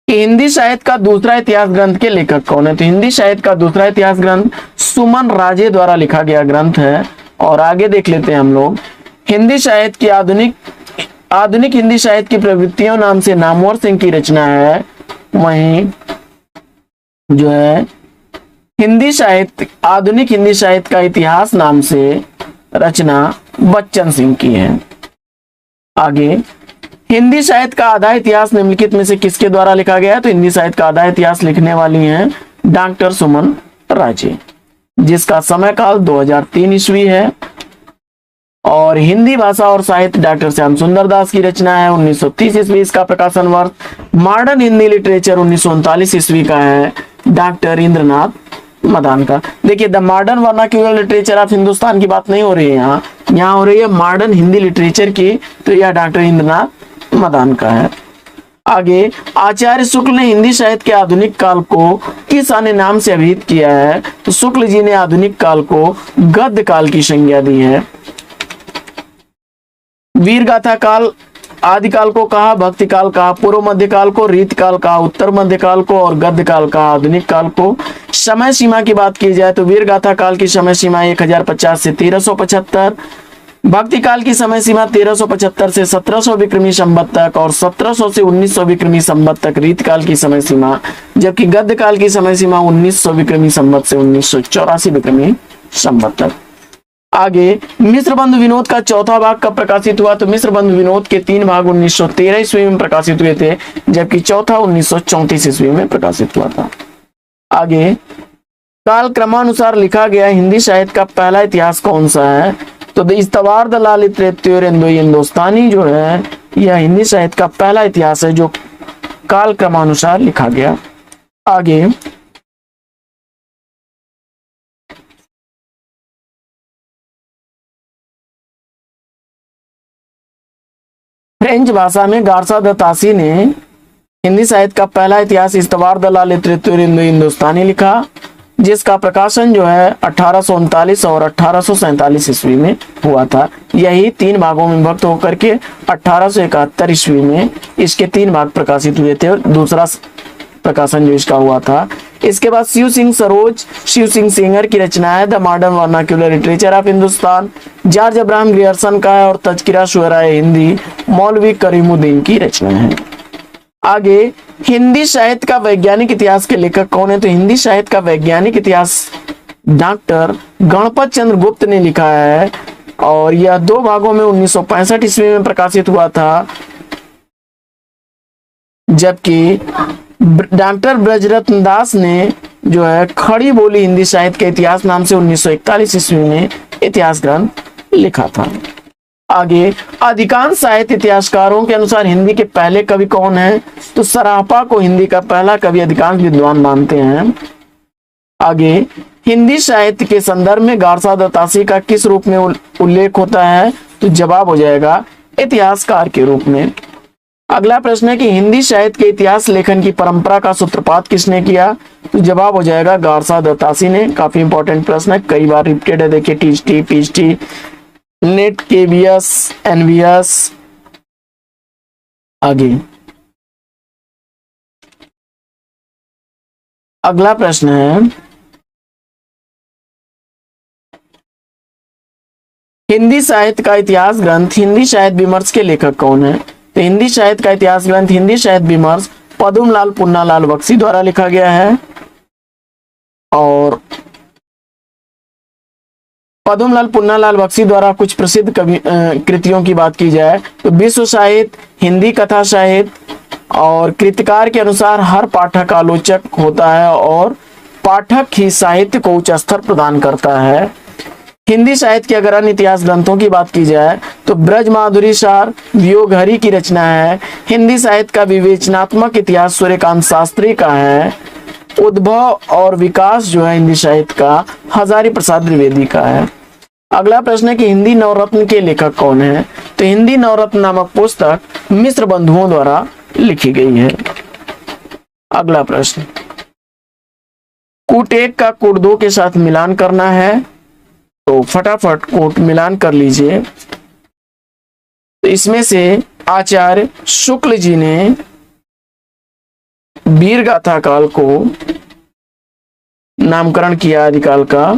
Speaker 1: कि हिंदी साहित्य का दूसरा इतिहास ग्रंथ के लेखक कौन है? तो हिंदी साहित्य का दूसरा इतिहास ग्रंथ सुमन राजे द्वारा लिखा गया ग्रंथ है। और आगे देख लेते हैं हम लोग, हिंदी साहित्य की आधुनिक हिंदी साहित्य की प्रवृत्तियों नाम से नामवर सिंह की रचना है। वहीं जो है आधुनिक हिंदी साहित्य का इतिहास नाम से रचना बच्चन सिंह की है। आगे, हिंदी साहित्य का आधा इतिहास निम्नलिखित में से किसके द्वारा लिखा गया है? तो हिंदी साहित्य का आधा इतिहास लिखने वाली हैं डॉक्टर सुमन राजे, जिसका समय काल 2003 ईस्वी है। और हिंदी भाषा और साहित्य डॉक्टर श्याम सुंदर दास की रचना है, 1930 ईस्वी इसका प्रकाशन वर्ष। मॉडर्न हिंदी लिटरेचर 1939 ईस्वी का है, डॉक्टर इंद्रनाथ मदान का। देखिए, the modern vernacular literature of Hindustan की बात नहीं हो रही है यहाँ हो रही है मॉडर्न हिंदी लिटरेचर की, तो यह डॉक्टर इंद्रनाथ मदान का है। आगे, आचार्य शुक्ल ने हिंदी साहित्य के आधुनिक काल को किस अन्य नाम से अभिहित किया है? तो शुक्ल जी ने आधुनिक काल को गद्य काल की संज्ञा दी है। वीर गाथा काल आदिकाल को कहा, भक्ति काल कहा, पूर्व मध्य काल को, रीत काल कहा, उत्तर मध्य काल को और गद्य काल कहा आधुनिक काल को। समय सीमा की बात की जाए तो वीर गाथा काल की समय सीमा 1050 से 1375, भक्ति काल की समय सीमा 1375 से 1700 विक्रमी संवत तक और 1700 से 1900 विक्रमी संवत तक रीत काल की समय सीमा, जबकि गद्य काल की समय सीमा 1900 विक्रमी संवत से 1984 विक्रमी संवत तक। आगे, मिश्र बंधु विनोद का चौथा भाग कब प्रकाशित हुआ? तो मिश्र बंधु विनोद के 3 भाग 1913 ईस्वी में प्रकाशित हुए थे, जबकि चौथा 1934 ईस्वी में प्रकाशित हुआ था। आगे, काल क्रमानुसार लिखा गया हिंदी साहित्य का पहला इतिहास कौन सा है? तो इस्तवार द लालित हिंदुस्तानी जो है यह हिंदी साहित्य का पहला इतिहास है जो काल क्रमानुसार लिखा गया। आगे, फ्रेंच भाषा में गार्सा द तासी ने हिंदी साहित्य का पहला इतिहास इस्तवार द लालित हिंदुस्तानी लिखा, जिसका प्रकाशन जो है 1839 और 1847 ईस्वी में हुआ था। यही 3 भागों में विभक्त होकर के 1871 ईस्वी में इसके 3 भाग प्रकाशित हुए थे और दूसरा प्रकाशन जो इसका हुआ था। इसके बाद शिव सिंह सेंगर की रचना है the modern vernacular literature of Hindustan, George Abraham Grierson का है और तज़किरा शुअराए हिंदी मौलवी करीमुद्दीन की रचना है। आगे, हिंदी साहित्य का वैज्ञानिक इतिहास के लेखक कौन है? तो हिंदी साहित्य का वैज्ञानिक इतिहास डॉक्टर गणपत चंद्र गुप्त ने लिखा है और यह 2 भागों में 1965 ईस्वी में प्रकाशित हुआ था, जबकि डॉक्टर ब्रजरत्न दास ने जो है खड़ी बोली हिंदी साहित्य के इतिहास नाम से 1941 ईस्वी में इतिहास ग्रंथ लिखा था। आगे, अधिकांश साहित्य इतिहासकारों के अनुसार हिंदी के पहले कवि कौन है? तो सरापा को हिंदी का पहला कवि अधिकांश विद्वान मानते हैं। आगे, हिंदी साहित्य के संदर्भ में गार्सा द तासी का किस रूप में उल्लेख होता है? तो जवाब हो जाएगा इतिहासकार के रूप में। अगला प्रश्न है कि हिंदी साहित्य के इतिहास लेखन की परंपरा का सूत्रपात किसने किया? तो जवाब हो जाएगा गार्सा द तासी ने। काफी इंपॉर्टेंट प्रश्न है, कई बार रिपीटेड है। देखिए, टीएचटी, पीएचटी, नेट, केवीएस, एनवीएस। आगे, अगला प्रश्न है हिंदी साहित्य का इतिहास ग्रंथ हिंदी साहित्य विमर्श के लेखक कौन है? तो हिंदी साहित्य का इतिहास ग्रंथ हिंदी साहित्य विमर्श पद्मलाल पुन्नालाल बख्शी द्वारा लिखा गया है। और पद्मलाल पुन्नालाल बख्शी द्वारा कुछ प्रसिद्ध कृतियों की बात की जाए तो विश्व साहित्य, हिंदी कथा साहित्य, और कृतिकार के अनुसार हर पाठक आलोचक होता है और पाठक ही साहित्य को उच्च स्तर प्रदान करता है। हिंदी साहित्य के अगर अन्य इतिहास ग्रंथों की बात की जाए तो ब्रज माधुरी सार वियोगहरि की रचना है। हिंदी साहित्य का विवेचनात्मक इतिहास सूर्यकांत शास्त्री का है। उद्भव और विकास जो है हिंदी साहित्य का हजारी प्रसाद द्विवेदी का है। अगला प्रश्न है कि हिंदी नवरत्न के लेखक कौन है? तो हिंदी नवरत्न नामक पुस्तक मिश्र बंधुओं द्वारा लिखी गई है। अगला प्रश्न, कूट एक का कूट दो के साथ मिलान करना है, तो फटाफट कूट मिलान कर लीजिए। तो इसमें से आचार्य शुक्ल जी ने वीर गाथा काल को नामकरण किया आदिकाल का,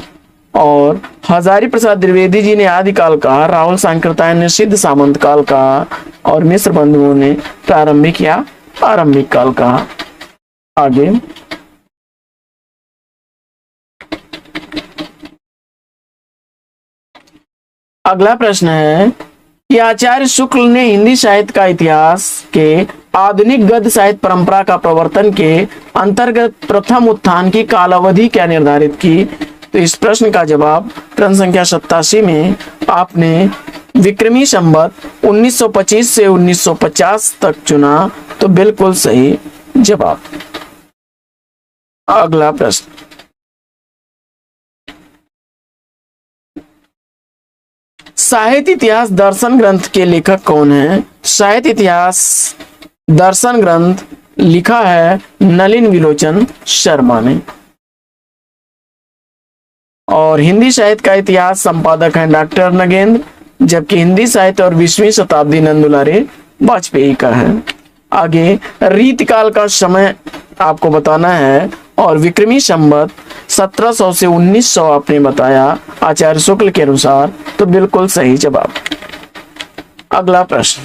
Speaker 1: और हजारी प्रसाद द्विवेदी जी ने आदिकाल का, राहुल सांकृत्यायन ने सिद्ध सामंत काल का, और मिश्र बंधुओं ने प्रारंभिक या आरंभिक काल का। आगे अगला प्रश्न है कि आचार्य शुक्ल ने हिंदी साहित्य का इतिहास के आधुनिक गद्य साहित्य परंपरा का प्रवर्तन के अंतर्गत प्रथम उत्थान की कालावधि क्या निर्धारित की? तो इस प्रश्न का जवाब प्रश्न संख्या 87 में आपने विक्रमी संवत 1925 से 1950 तक चुना, तो बिल्कुल सही जवाब। अगला प्रश्न, साहित्य इतिहास दर्शन ग्रंथ के लेखक कौन है? साहित्य इतिहास दर्शन ग्रंथ लिखा है नलिन विलोचन शर्मा ने। और हिंदी साहित्य का इतिहास संपादक हैं डॉक्टर नगेंद्र, जबकि हिंदी साहित्य और 20वीं शताब्दी नंदुलारे वाजपेयी का है। आगे रीतिकाल का समय आपको बताना है, और विक्रमी संवत 1700 से 1900 आपने बताया आचार्य शुक्ल के अनुसार, तो बिल्कुल सही जवाब। अगला प्रश्न,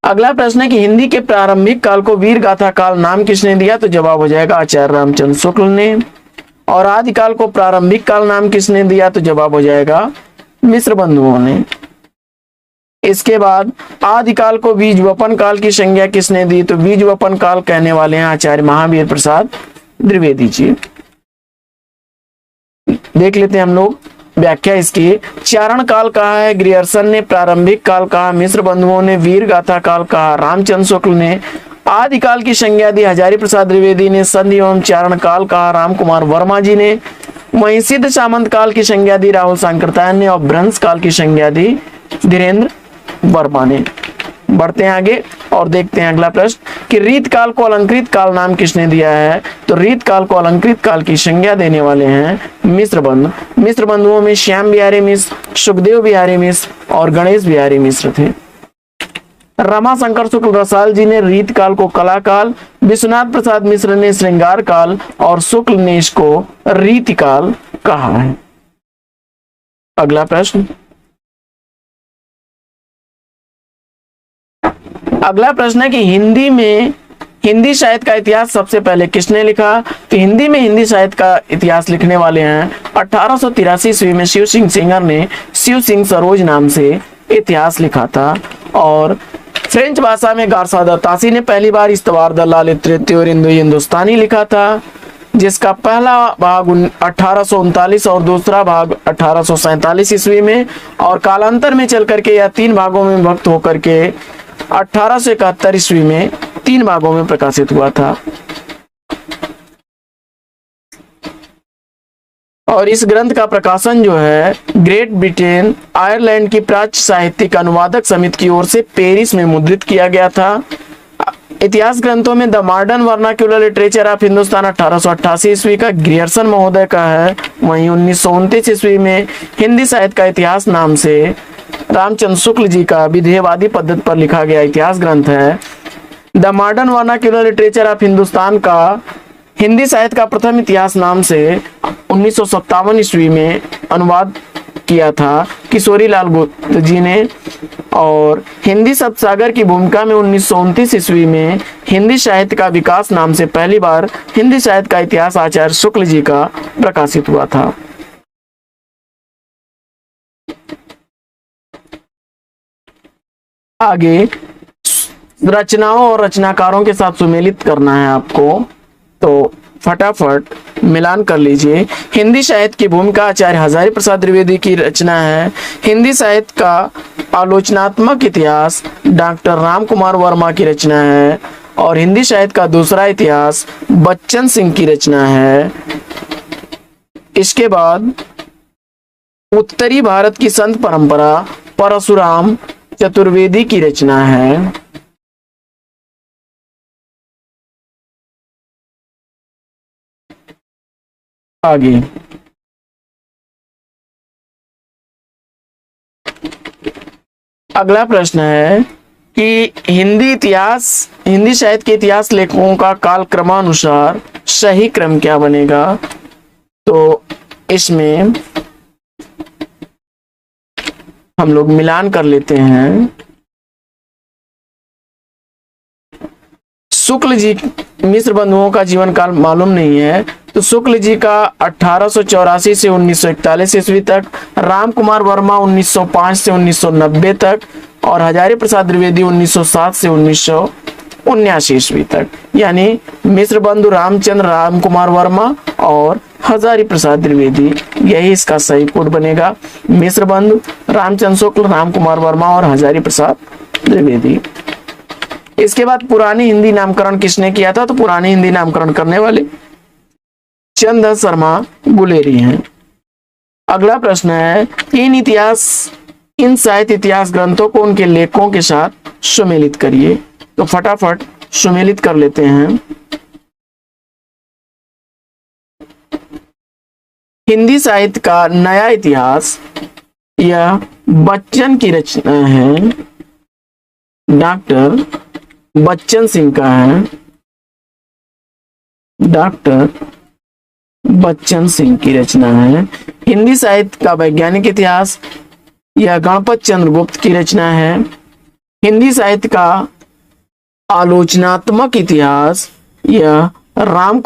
Speaker 1: अगला प्रश्न है कि हिंदी के प्रारंभिक काल को वीर गाथा काल नाम किसने दिया? तो जवाब हो जाएगा आचार्य रामचंद्र शुक्ल ने। और आदिकाल को प्रारंभिक काल नाम किसने दिया? तो जवाब हो जाएगा मिश्र बंधुओं ने। इसके बाद आदिकाल को बीजवपन काल की संज्ञा किसने दी? तो बीजवपन काल कहने वाले हैं आचार्य महावीर प्रसाद द्विवेदी जी। देख लेते हैं हम लोग व्याख्या इसकी। चारण काल कहा है ग्रियर्सन ने, प्रारंभिक काल कहा मिश्र बंधुओं ने, वीर गाथा काल कहा रामचंद्र शुक्ल ने, आदिकाल की संज्ञा दी हजारी प्रसाद द्विवेदी ने, संधि एवं चारण काल कहा राम कुमार वर्मा जी ने, वहीं सिद्ध सामंत काल की संज्ञा दी राहुल सांकृत्यायन ने, और भ्रंश काल की संज्ञा दी धीरेन्द्र वर्मा ने। बढ़ते हैं आगे और देखते हैं अगला प्रश्न कि रीत काल को अलंकृत काल नाम किसने दिया है? तो रीत काल को अलंकृत काल की संज्ञा देने वाले हैं मिश्र बंधु। मिश्र बंधुओं में श्याम बिहारी मिश्र, सुखदेव बिहारी मिश्र और गणेश बिहारी मिश्र थे। रमाशंकर शुक्ल रसाल जी ने रीत काल को कला काल, विश्वनाथ प्रसाद मिश्र ने श्रृंगार काल, और शुक्ल ने इसको रीति काल कहा है। अगला प्रश्न, अगला प्रश्न है कि हिंदी साहित्य का इतिहास सबसे पहले किसने लिखा? तो हिंदी में हिंदी साहित्य का इतिहास लिखने वाले हैं 1883 ईस्वी में शिव सिंह सेंगर ने शिव सिंह सरोज नाम से इतिहास लिखा था। और फ्रेंच भाषा में गारसा द तासी ने पहली बार इस्तवार द लालित और हिंदुस्तानी लिखा था, जिसका पहला भाग 1839 और दूसरा भाग 1847 ईस्वी में, और कालांतर में चल करके यह 3 भागों में विभक्त होकर के 1871 ईस्वी में 3 भागों में प्रकाशित हुआ था। और इस ग्रंथ का प्रकाशन जो है ग्रेट ब्रिटेन आयरलैंड की प्राच्य साहित्यिक अनुवादक समिति की ओर से पेरिस में मुद्रित किया गया था। इतिहास ग्रंथों में the modern vernacular literature of Hindustan 1888 ईस्वी का ग्रियर्सन महोदय का है। वहीं 1929 ईस्वी में हिंदी साहित्य का इतिहास नाम से रामचंद्र शुक्ल जी का विधेयवादी पद्धति पर लिखा गया इतिहास ग्रंथ है। The modern vernacular literature of Hindustan का हिंदी साहित्य का प्रथम इतिहास नाम से 1957 ईस्वी में अनुवाद किया था किशोरी लाल गुप्त जी ने। और हिंदी शब्द सागर की भूमिका में 1929 ईस्वी में हिंदी साहित्य का विकास नाम से पहली बार हिंदी साहित्य का इतिहास आचार्य शुक्ल जी का प्रकाशित हुआ था। आगे रचनाओं और रचनाकारों के साथ सुमेलित करना है आपको, तो फटाफट मिलान कर लीजिए। हिंदी साहित्य की भूमिका आचार्य हजारी प्रसाद द्विवेदी की रचना है। हिंदी साहित्य का आलोचनात्मक इतिहास डॉक्टर राम कुमार वर्मा की रचना है। और हिंदी साहित्य का दूसरा इतिहास बच्चन सिंह की रचना है। इसके बाद उत्तरी भारत की संत परंपरा परशुराम चतुर्वेदी की रचना है। आगे अगला प्रश्न है कि हिंदी साहित्य के इतिहास लेखकों का काल क्रमानुसार सही क्रम क्या बनेगा। तो इसमें हम लोग मिलान कर लेते हैं। शुक्ल जी, मिश्र बंधुओं का जीवन काल मालूम नहीं है, तो शुक्ल जी का 1884 से 1941 ईस्वी तक, राम कुमार वर्मा 1905 से 1990 तक, और हजारी प्रसाद द्विवेदी 1907 से 1979 ईस्वी तक। यानी मिश्र बंधु रामचंद्र राम कुमार वर्मा और हजारी प्रसाद द्विवेदी, यही इसका सही कोड बनेगा। मिश्र बंधु रामचंद्र शुक्ल, राम कुमार वर्मा और हजारी प्रसाद द्विवेदी। इसके बाद पुरानी हिंदी नामकरण किसने किया था। तो पुरानी हिंदी नामकरण करने वाले चंद्र शर्मा गुलेरी हैं। अगला प्रश्न है इन साहित्य इतिहास ग्रंथों को उनके लेखकों के साथ सुमेलित करिए। तो फटाफट सुमेलित कर लेते हैं। हिंदी साहित्य का नया इतिहास, यह बच्चन की रचना है, डॉक्टर बच्चन सिंह का है। डॉक्टर बच्चन सिंह की रचना है। हिंदी साहित्य का वैज्ञानिक इतिहास, यह गणपत चंद्र गुप्त की रचना है। हिंदी साहित्य का आलोचनात्मक इतिहास, यह राम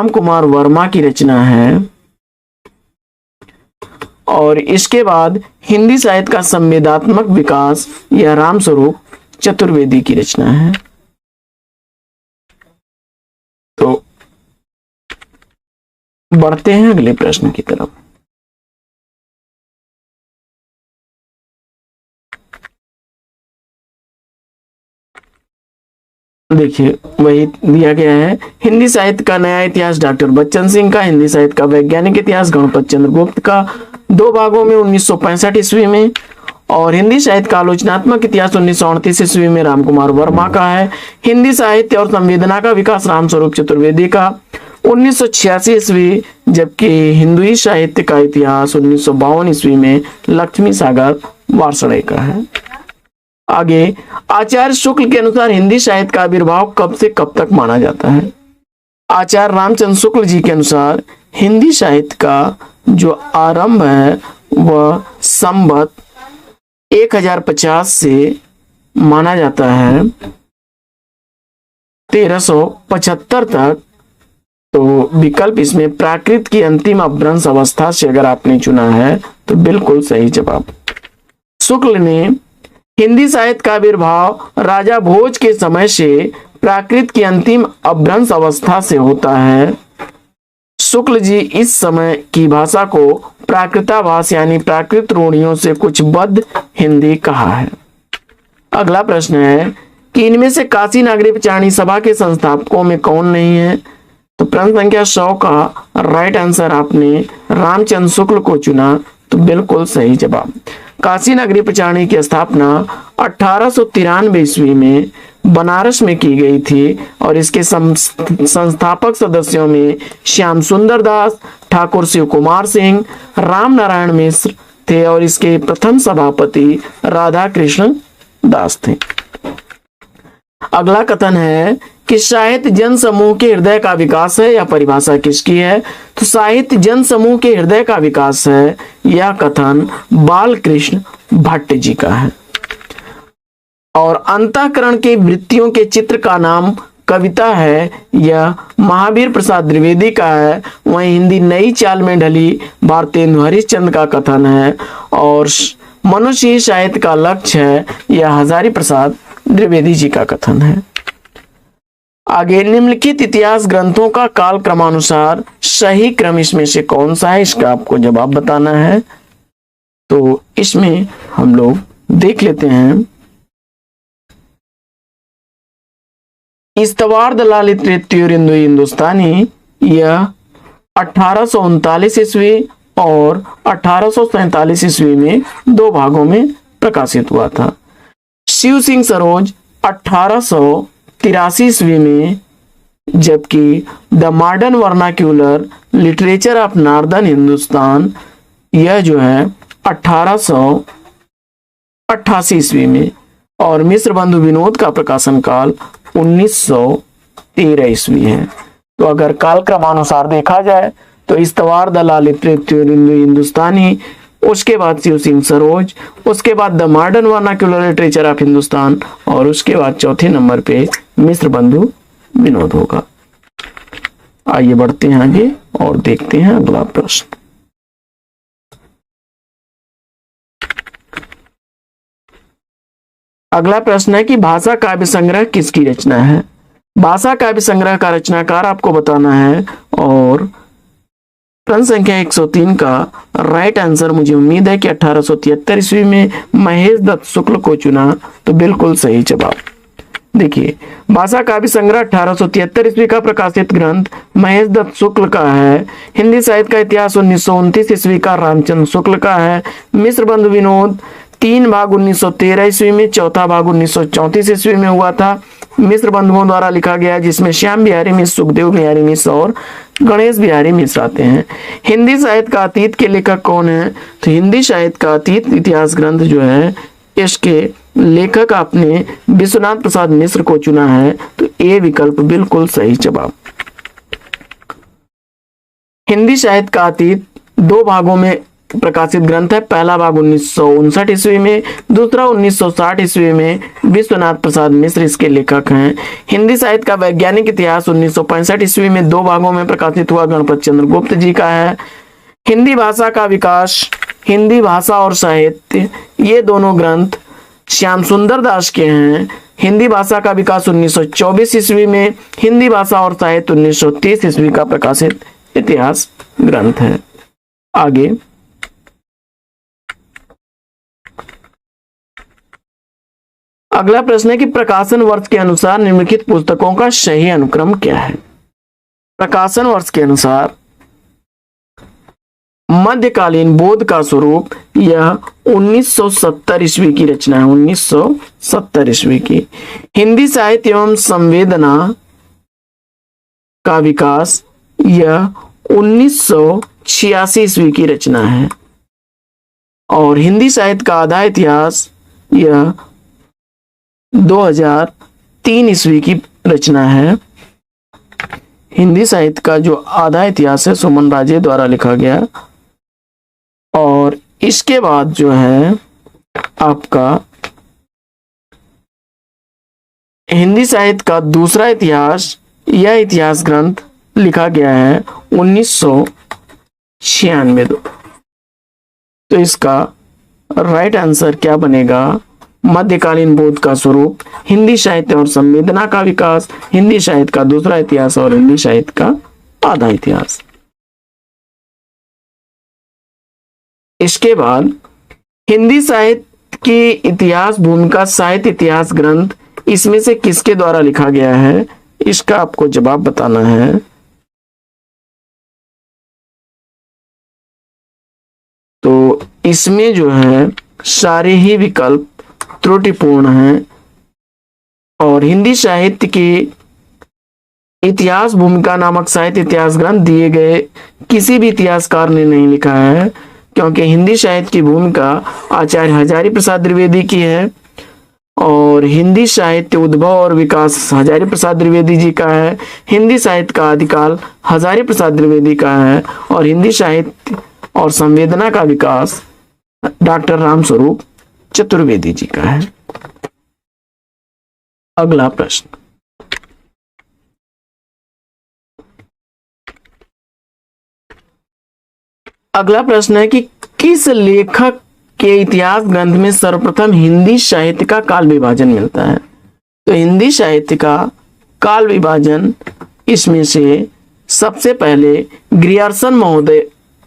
Speaker 1: कुमार वर्मा की रचना है। और इसके बाद हिंदी साहित्य का संवेदात्मक विकास, यह रामस्वरूप चतुर्वेदी की रचना है। तो बढ़ते हैं अगले प्रश्न की तरफ। देखिए वही दिया गया है। हिंदी साहित्य का नया इतिहास डॉक्टर बच्चन सिंह का। हिंदी साहित्य का वैज्ञानिक इतिहास गणपत चंद्र गुप्त का, 2 भागों में 1965 ईस्वी में। और हिंदी साहित्य का आलोचनात्मक इतिहास 1938 ईस्वी में राम कुमार वर्मा का है। हिंदी साहित्य और संवेदना का विकास रामस्वरूप चतुर्वेदी का 1986 ईस्वी, जबकि हिंदुई साहित्य का इतिहास 1952 ईस्वी में लक्ष्मी सागर वार्षणेय का है। आगे आचार्य शुक्ल के अनुसार हिंदी साहित्य का आविर्भाव कब से कब तक माना जाता है। आचार्य रामचंद्र शुक्ल जी के अनुसार हिंदी साहित्य का जो आरंभ है वह संवत 1050 से माना जाता है 1375 तक। तो विकल्प इसमें प्राकृत की अंतिम अपभ्रंश अवस्था से अगर आपने चुना है तो बिल्कुल सही जवाब। शुक्ल ने हिंदी साहित्य का आविर्भाव राजा भोज के समय से प्राकृत की अंतिम अपभ्रंश अवस्था से होता है। शुक्ल जी इस समय की भाषा को प्राकृताभास यानी प्राकृत रूढ़ियों से कुछ बद्ध हिंदी कहा है। अगला प्रश्न है कि इनमें से काशी नागरी पचारणी सभा के संस्थापकों में कौन नहीं है। तो प्रश्न संख्या 100 का राइट आंसर आपने रामचंद्र शुक्ल को चुना, तो बिल्कुल सही जवाब। काशी नगरी पचारणी की स्थापना 1893 ईस्वी में बनारस में की गई थी और इसके संस्थापक सदस्यों में श्याम सुंदर दास, ठाकुर शिव कुमार सिंह, राम नारायण मिश्र थे और इसके प्रथम सभापति राधा कृष्ण दास थे। अगला कथन है कि साहित्य जन समूह के हृदय का विकास है, यह परिभाषा किसकी है। तो साहित्य जन समूह के हृदय का विकास है, यह कथन बालकृष्ण भट्ट जी का है। और अंतःकरण के वृत्तियों के चित्र का नाम कविता है, यह महावीर प्रसाद द्विवेदी का है। वहीं हिंदी नई चाल में ढली भारतेंदु हरिश्चंद्र का कथन है। और मनुष्य ही साहित्य का लक्ष्य है, यह हजारी प्रसाद द्विवेदी जी का कथन है। आगे, निम्नलिखित इतिहास ग्रंथों का काल क्रमानुसार सही क्रम इसमें से कौन सा है, इसका आपको जवाब बताना है। तो इसमें हम लोग देख लेते हैं। इस्तवार द लिटरेचर हिंदू हिंदुस्तानी, यह 1839 ईस्वी और 1847 ईस्वी में दो भागों में प्रकाशित हुआ था। शिव सिंह सरोज 1883 ईस्वी में, जबकि the modern vernacular literature of northern Hindustan, यह जो है 1888 ईस्वी में, और मिश्र बंधु विनोद का प्रकाशन काल 1913 ईस्वी है। तो अगर काल क्रमानुसार देखा जाए तो इस्तवार द लिटरेचर हिंदुस्तानी, उसके बाद शिव सिंह सरोज, उसके बाद the modern vernacular literature of Hindustan, और उसके बाद चौथे नंबर पे मिश्र बंधु विनोद होगा। आइए बढ़ते हैं आगे और देखते हैं अगला प्रश्न। अगला प्रश्न है कि भाषा काव्य संग्रह किसकी रचना है। भाषा काव्य संग्रह का रचनाकार आपको बताना है, और प्रश्न संख्या 103 का राइट आंसर मुझे उम्मीद है कि 1873 ईस्वी में महेश दत्त शुक्ल को चुना, तो बिल्कुल सही जवाब। देखिए, भाषा काव्य संग्रह 1873 ईस्वी का प्रकाशित ग्रंथ महेश दत्त शुक्ल का है। हिंदी साहित्य का इतिहास 1929 ईस्वी का रामचंद्र शुक्ल का है। मिश्र बंधु विनोद 3 भाग 1913 ईस्वी में, चौथा भाग 1934 ईस्वी में हुआ था। मिश्र बंधुओं द्वारा लिखा गया, जिसमें श्याम बिहारी मिश्र, सुखदेव बिहारी मिश्र और गणेश बिहारी मिश्र आते हैं। हिंदी साहित्य का अतीत के लेखक कौन है, तो हिंदी साहित्य का अतीत इतिहास ग्रंथ जो है, इसके लेखक आपने विश्वनाथ प्रसाद मिश्र को चुना है, तो ए विकल्प बिल्कुल सही जवाब। हिंदी साहित्य का अतीत दो भागों में प्रकाशित ग्रंथ है। पहला भाग 1959 ईस्वी में, दूसरा 1960 ईस्वी में। विश्वनाथ प्रसाद मिश्र इसके लेखक हैं। हिंदी साहित्य का वैज्ञानिक इतिहास 1965 ईस्वी में दो भागों में प्रकाशित हुआ, गणपत चंद्र गुप्त जी का है। हिंदी भाषा का विकास, हिंदी भाषा और साहित्य, ये दोनों ग्रंथ श्याम सुंदर दास के हैं। हिंदी भाषा का विकास 1924 ईस्वी में, हिंदी भाषा और साहित्य 1930 ईस्वी का प्रकाशित इतिहास ग्रंथ है। आगे, अगला प्रश्न है कि प्रकाशन वर्ष के अनुसार निम्नलिखित पुस्तकों का सही अनुक्रम क्या है। प्रकाशन वर्ष के अनुसार मध्यकालीन बोध का स्वरूप, यह 1970 ईस्वी की रचना है, 1970 ईस्वी की। हिंदी साहित्य एवं संवेदना का विकास, यह 1986 ईस्वी की रचना है। और हिंदी साहित्य का आधा इतिहास, यह 2003 ईस्वी की रचना है। हिंदी साहित्य का जो आधा इतिहास है सुमन राजे द्वारा लिखा गया। और इसके बाद जो है आपका हिंदी साहित्य का दूसरा इतिहास, यह इतिहास ग्रंथ लिखा गया है 1996। तो इसका राइट आंसर क्या बनेगा, मध्यकालीन बोध का स्वरूप, हिंदी साहित्य और संवेदना का विकास, हिंदी साहित्य का दूसरा इतिहास और हिंदी साहित्य का आधा इतिहास। इसके बाद हिंदी साहित्य की इतिहास भूमिका साहित्य इतिहास ग्रंथ, इसमें से किसके द्वारा लिखा गया है, इसका आपको जवाब बताना है। तो इसमें जो है सारे ही विकल्प त्रुटिपूर्ण हैं। और हिंदी साहित्य की इतिहास भूमिका नामक साहित्य इतिहास ग्रंथ दिए गए किसी भी इतिहासकार ने नहीं लिखा है, क्योंकि हिंदी साहित्य की भूमिका आचार्य हजारी प्रसाद द्विवेदी की है। और हिंदी साहित्य उद्भव और विकास हजारी प्रसाद द्विवेदी जी का है। हिंदी साहित्य का आदिकाल हजारी प्रसाद द्विवेदी का है। और हिंदी साहित्य और संवेदना का विकास डॉक्टर रामस्वरूप चतुर्वेदी जी का है। अगला प्रश्न, अगला प्रश्न है कि किस लेखक के इतिहास ग्रंथ में सर्वप्रथम हिंदी साहित्य का काल विभाजन मिलता है। तो हिंदी साहित्य का काल विभाजन इसमें से सबसे पहले ग्रियर्सन महोदय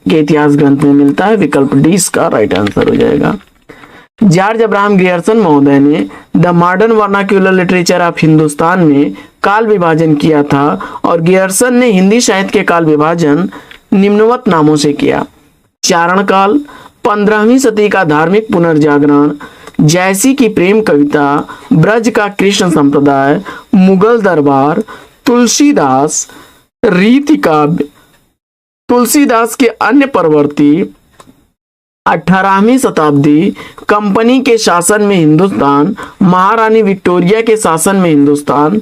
Speaker 1: के इतिहास ग्रंथ में मिलता है। विकल्प डी इसका राइट आंसर हो जाएगा। जॉर्ज अब्राहम ग्रियर्सन महोदय ने the modern vernacular literature of Hindustan में काल विभाजन किया था और ग्रियर्सन ने हिंदी साहित्य के काल विभाजन निम्नवत नामों से किया: चारण काल, 15वीं सदी का धार्मिक पुनर्जागरण, जैसी की प्रेम कविता, ब्रज का कृष्ण संप्रदाय, मुगल दरबार, तुलसीदास, रीति काव्य, तुलसीदास के अन्य प्रवर्ती, 18वीं शताब्दी, कंपनी के शासन में हिंदुस्तान, महारानी विक्टोरिया के शासन में हिंदुस्तान,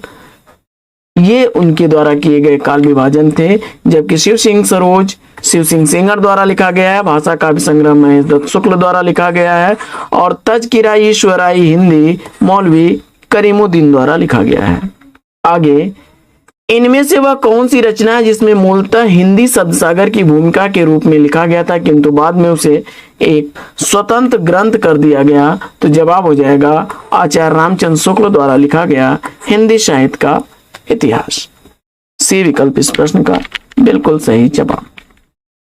Speaker 1: ये उनके द्वारा किए गए काल विभाजन थे। जबकि शिव सिंह सरोज शिव सिंह सेंगर द्वारा लिखा गया है, भाषा काव्य संग्रह महेश दत्त शुक्ल द्वारा लिखा गया है और तजकिराई ईश्वराई हिंदी मौलवी करीमुद्दीन द्वारा लिखा गया है। आगे, इनमें से वह कौन सी रचना है जिसमें मूलतः हिंदी शब्द सागर की भूमिका के रूप में लिखा गया था किंतु बाद में उसे एक स्वतंत्र ग्रंथ कर दिया गया? तो जवाब हो जाएगा आचार्य रामचंद्र शुक्ल द्वारा लिखा गया हिंदी साहित्य का इतिहास। सी विकल्प इस प्रश्न का बिल्कुल सही जवाब।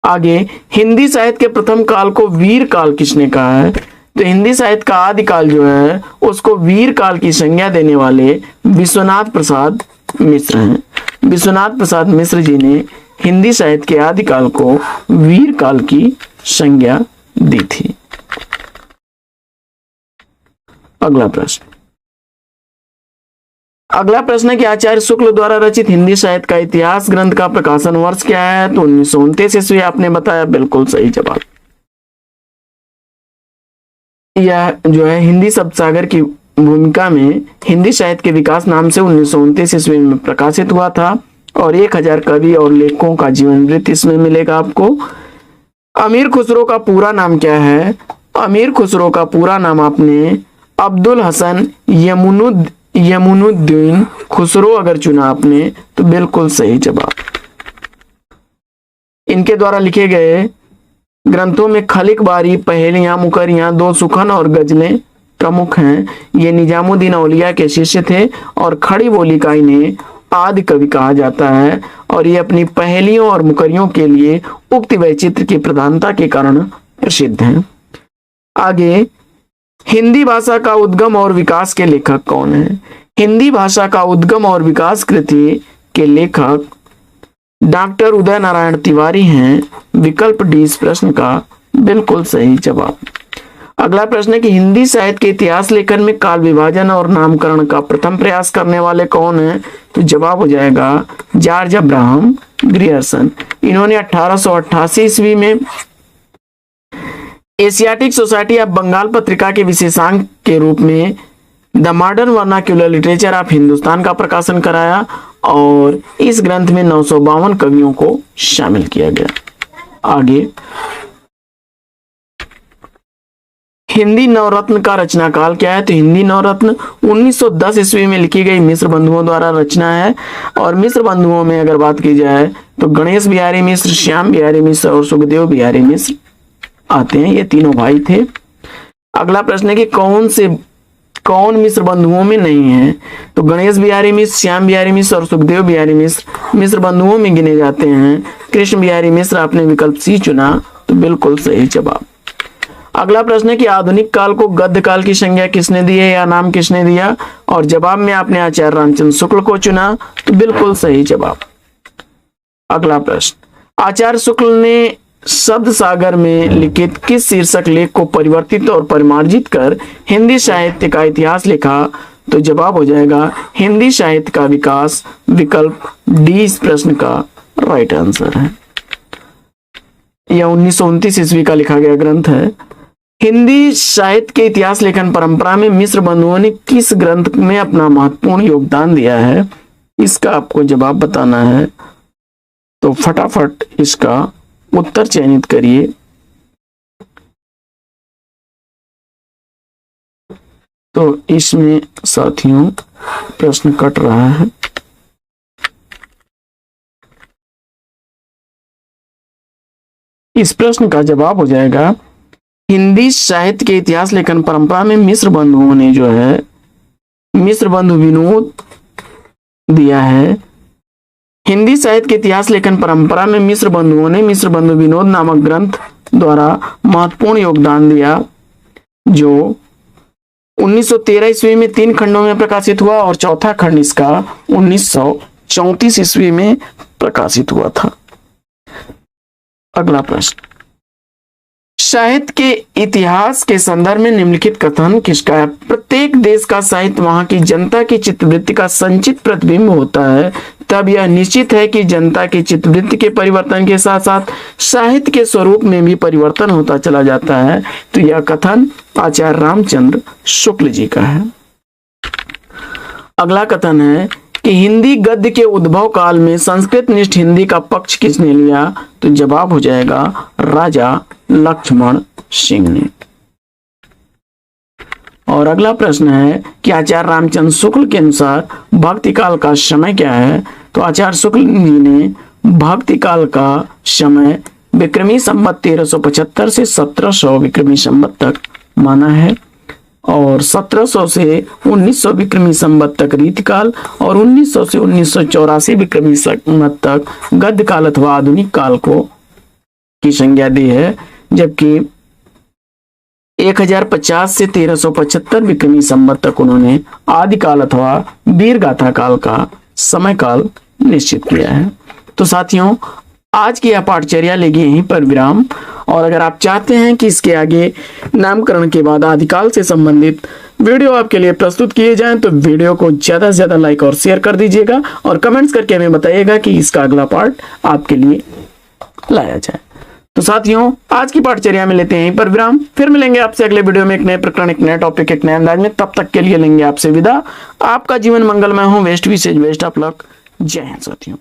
Speaker 1: आगे, हिंदी साहित्य के प्रथम काल को वीर काल किसने कहा है? तो हिंदी साहित्य का आदिकाल जो है उसको वीर काल की संज्ञा देने वाले विश्वनाथ प्रसाद मिश्र हैं। विश्वनाथ प्रसाद मिश्र जी ने हिंदी साहित्य के आदिकाल को वीर काल की संज्ञा दी थी। अगला प्रश्न है कि आचार्य शुक्ल द्वारा रचित हिंदी साहित्य का इतिहास ग्रंथ का प्रकाशन वर्ष क्या है? तो 1929 ईस्वी आपने बताया, बिल्कुल सही जवाब। यह जो है हिंदी शब्द सागर की भूमिका में हिंदी साहित्य के विकास नाम से 1929 ईस्वी में प्रकाशित हुआ था और 1000 कवि और लेखकों का जीवन वृत्त इसमें मिलेगा आपको। अमीर खुसरो का पूरा नाम क्या है? अमीर खुसरो का पूरा नाम आपने अब्दुल हसन यमुनुद्दीन खुसरो अगर चुना आपने तो बिल्कुल सही जवाब। इनके द्वारा लिखे गए ग्रंथों में खलिक बारी, पहेलियां, मुकरियां, दो सुखन और गजलें प्रमुख हैं। ये निजामुद्दीन औलिया के शिष्य थे और खड़ी बोली का इन्हें आदि कवि कहा जाता है और ये अपनी पहेलियों और मुकरियों के लिए उक्ति वैचित्र की प्रधानता के कारण प्रसिद्ध हैं। आगे, हिंदी भाषा का उद्गम और विकास के लेखक कौन है? हिंदी भाषा का उद्गम और विकास कृति के लेखक डॉक्टर उदय नारायण तिवारी हैं। विकल्प डी इस प्रश्न का बिल्कुल सही जवाब। अगला प्रश्न है कि हिंदी साहित्य के इतिहास लेखन में काल विभाजन और नामकरण का प्रथम प्रयास करने वाले कौन हैं? तो जवाब हो जाएगा जॉर्ज अब्राहम ग्रियर्सन। इन्होंने 1888 ईस्वी में एशियाटिक सोसाइटी ऑफ बंगाल पत्रिका के विशेषांक के रूप में the modern vernacular literature of Hindustan का प्रकाशन कराया और इस ग्रंथ में 952 कवियों को शामिल किया गया। आगे, हिंदी नवरत्न का रचनाकाल क्या है? तो हिंदी नवरत्न 1910 ईस्वी में लिखी गई मिश्र बंधुओं द्वारा रचना है और मिश्र बंधुओं में अगर बात की जाए तो गणेश बिहारी मिश्र, श्याम बिहारी मिश्र और सुखदेव बिहारी मिश्र आते हैं। ये तीनों भाई थे। अगला प्रश्न है कि कौन मिश्र बंधुओं में नहीं है? तो गणेश बिहारी मिश्र, श्याम बिहारी मिश्र और सुखदेव बिहारी मिश्र मिश्र बंधुओं में गिने जाते हैं। कृष्ण बिहारी मिश्र आपने विकल्प सी चुना तो बिल्कुल सही जवाब। अगला प्रश्न है कि आधुनिक काल को गद्य काल की संज्ञा किसने दी है या नाम किसने दिया? और जवाब में आपने आचार्य रामचंद्र शुक्ल को चुना तो बिल्कुल सही जवाब। अगला प्रश्न, आचार्य शुक्ल ने शब्द सागर में लिखित किस शीर्षक लेख को परिवर्तित और परिमार्जित कर हिंदी साहित्य का इतिहास लिखा? तो जवाब हो जाएगा हिंदी साहित्य का विकास। विकल्प डी इस प्रश्न का राइट आंसर है। यह 1929 ईस्वी का लिखा गया ग्रंथ है। हिंदी साहित्य के इतिहास लेखन परंपरा में मिश्र बंधुओं ने किस ग्रंथ में अपना महत्वपूर्ण योगदान दिया है? इसका आपको जवाब बताना है तो फटाफट इसका उत्तर चयनित करिए। तो इसमें साथियों प्रश्न कट रहा है। इस प्रश्न का जवाब हो जाएगा हिंदी साहित्य के इतिहास लेखन परंपरा में मिश्र बंधुओं ने जो है मिश्र बंधु विनोद दिया है। हिंदी साहित्य के इतिहास लेखन परंपरा में मिश्र बंधुओं ने मिश्र बंधु विनोद नामक ग्रंथ द्वारा महत्वपूर्ण योगदान दिया, जो 1913 ईस्वी में 3 खंडों में प्रकाशित हुआ और चौथा खंड इसका 1934 ईस्वी में प्रकाशित हुआ था। अगला प्रश्न, साहित्य के इतिहास के संदर्भ में निम्नलिखित कथन किसका है? प्रत्येक देश का साहित्य वहां की जनता की चित्तवृत्ति का संचित प्रतिबिंब होता है, तब यह निश्चित है कि जनता की चित्तवृत्ति के परिवर्तन के साथ साथ साहित्य के स्वरूप में भी परिवर्तन होता चला जाता है। तो यह कथन आचार्य रामचंद्र शुक्ल जी का है। अगला कथन है कि हिंदी गद्य के उद्भव काल में संस्कृत निष्ठ हिंदी का पक्ष किसने लिया? तो जवाब हो जाएगा राजा लक्ष्मण सिंह ने। और अगला प्रश्न है कि आचार्य रामचंद्र शुक्ल के अनुसार भक्ति काल का समय क्या है? तो आचार्य शुक्ल जी ने भक्ति काल का समय विक्रमी संवत 1375 से 1700 विक्रमी संवत तक माना है, और 1700 से 1900 विक्रमी संवत तक रीतिकाल और 1900 से 1984 विक्रमी संवत तक गद्य काल अथवा आधुनिक काल को की संज्ञा दी है, जबकि 1050 से 1375 विक्रमी संवत तक उन्होंने आदि काल अथवा वीर गाथा काल का समय काल निश्चित किया है। तो साथियों, आज की यह पाठचर्या लेगी यहीं पर विराम, और अगर आप चाहते हैं कि इसके आगे नामकरण के बाद आदिकाल से संबंधित वीडियो आपके लिए प्रस्तुत किए जाएं, तो वीडियो को ज्यादा से ज्यादा लाइक और शेयर कर दीजिएगा और कमेंट्स करके हमें बताइएगा कि इसका अगला पार्ट आपके लिए लाया जाए। तो साथियों, आज की पाठचर्या में लेते हैं यहीं पर विराम, फिर मिलेंगे आपसे अगले वीडियो में एक नए प्रकरण, एक नए टॉपिक, एक नए अंदाज में। तब तक के लिए लेंगे आपसे विदा। आपका जीवन मंगलमय हो। वेस्ट विशेष बेस्ट ऑफ लक। जय हिंद साथियों।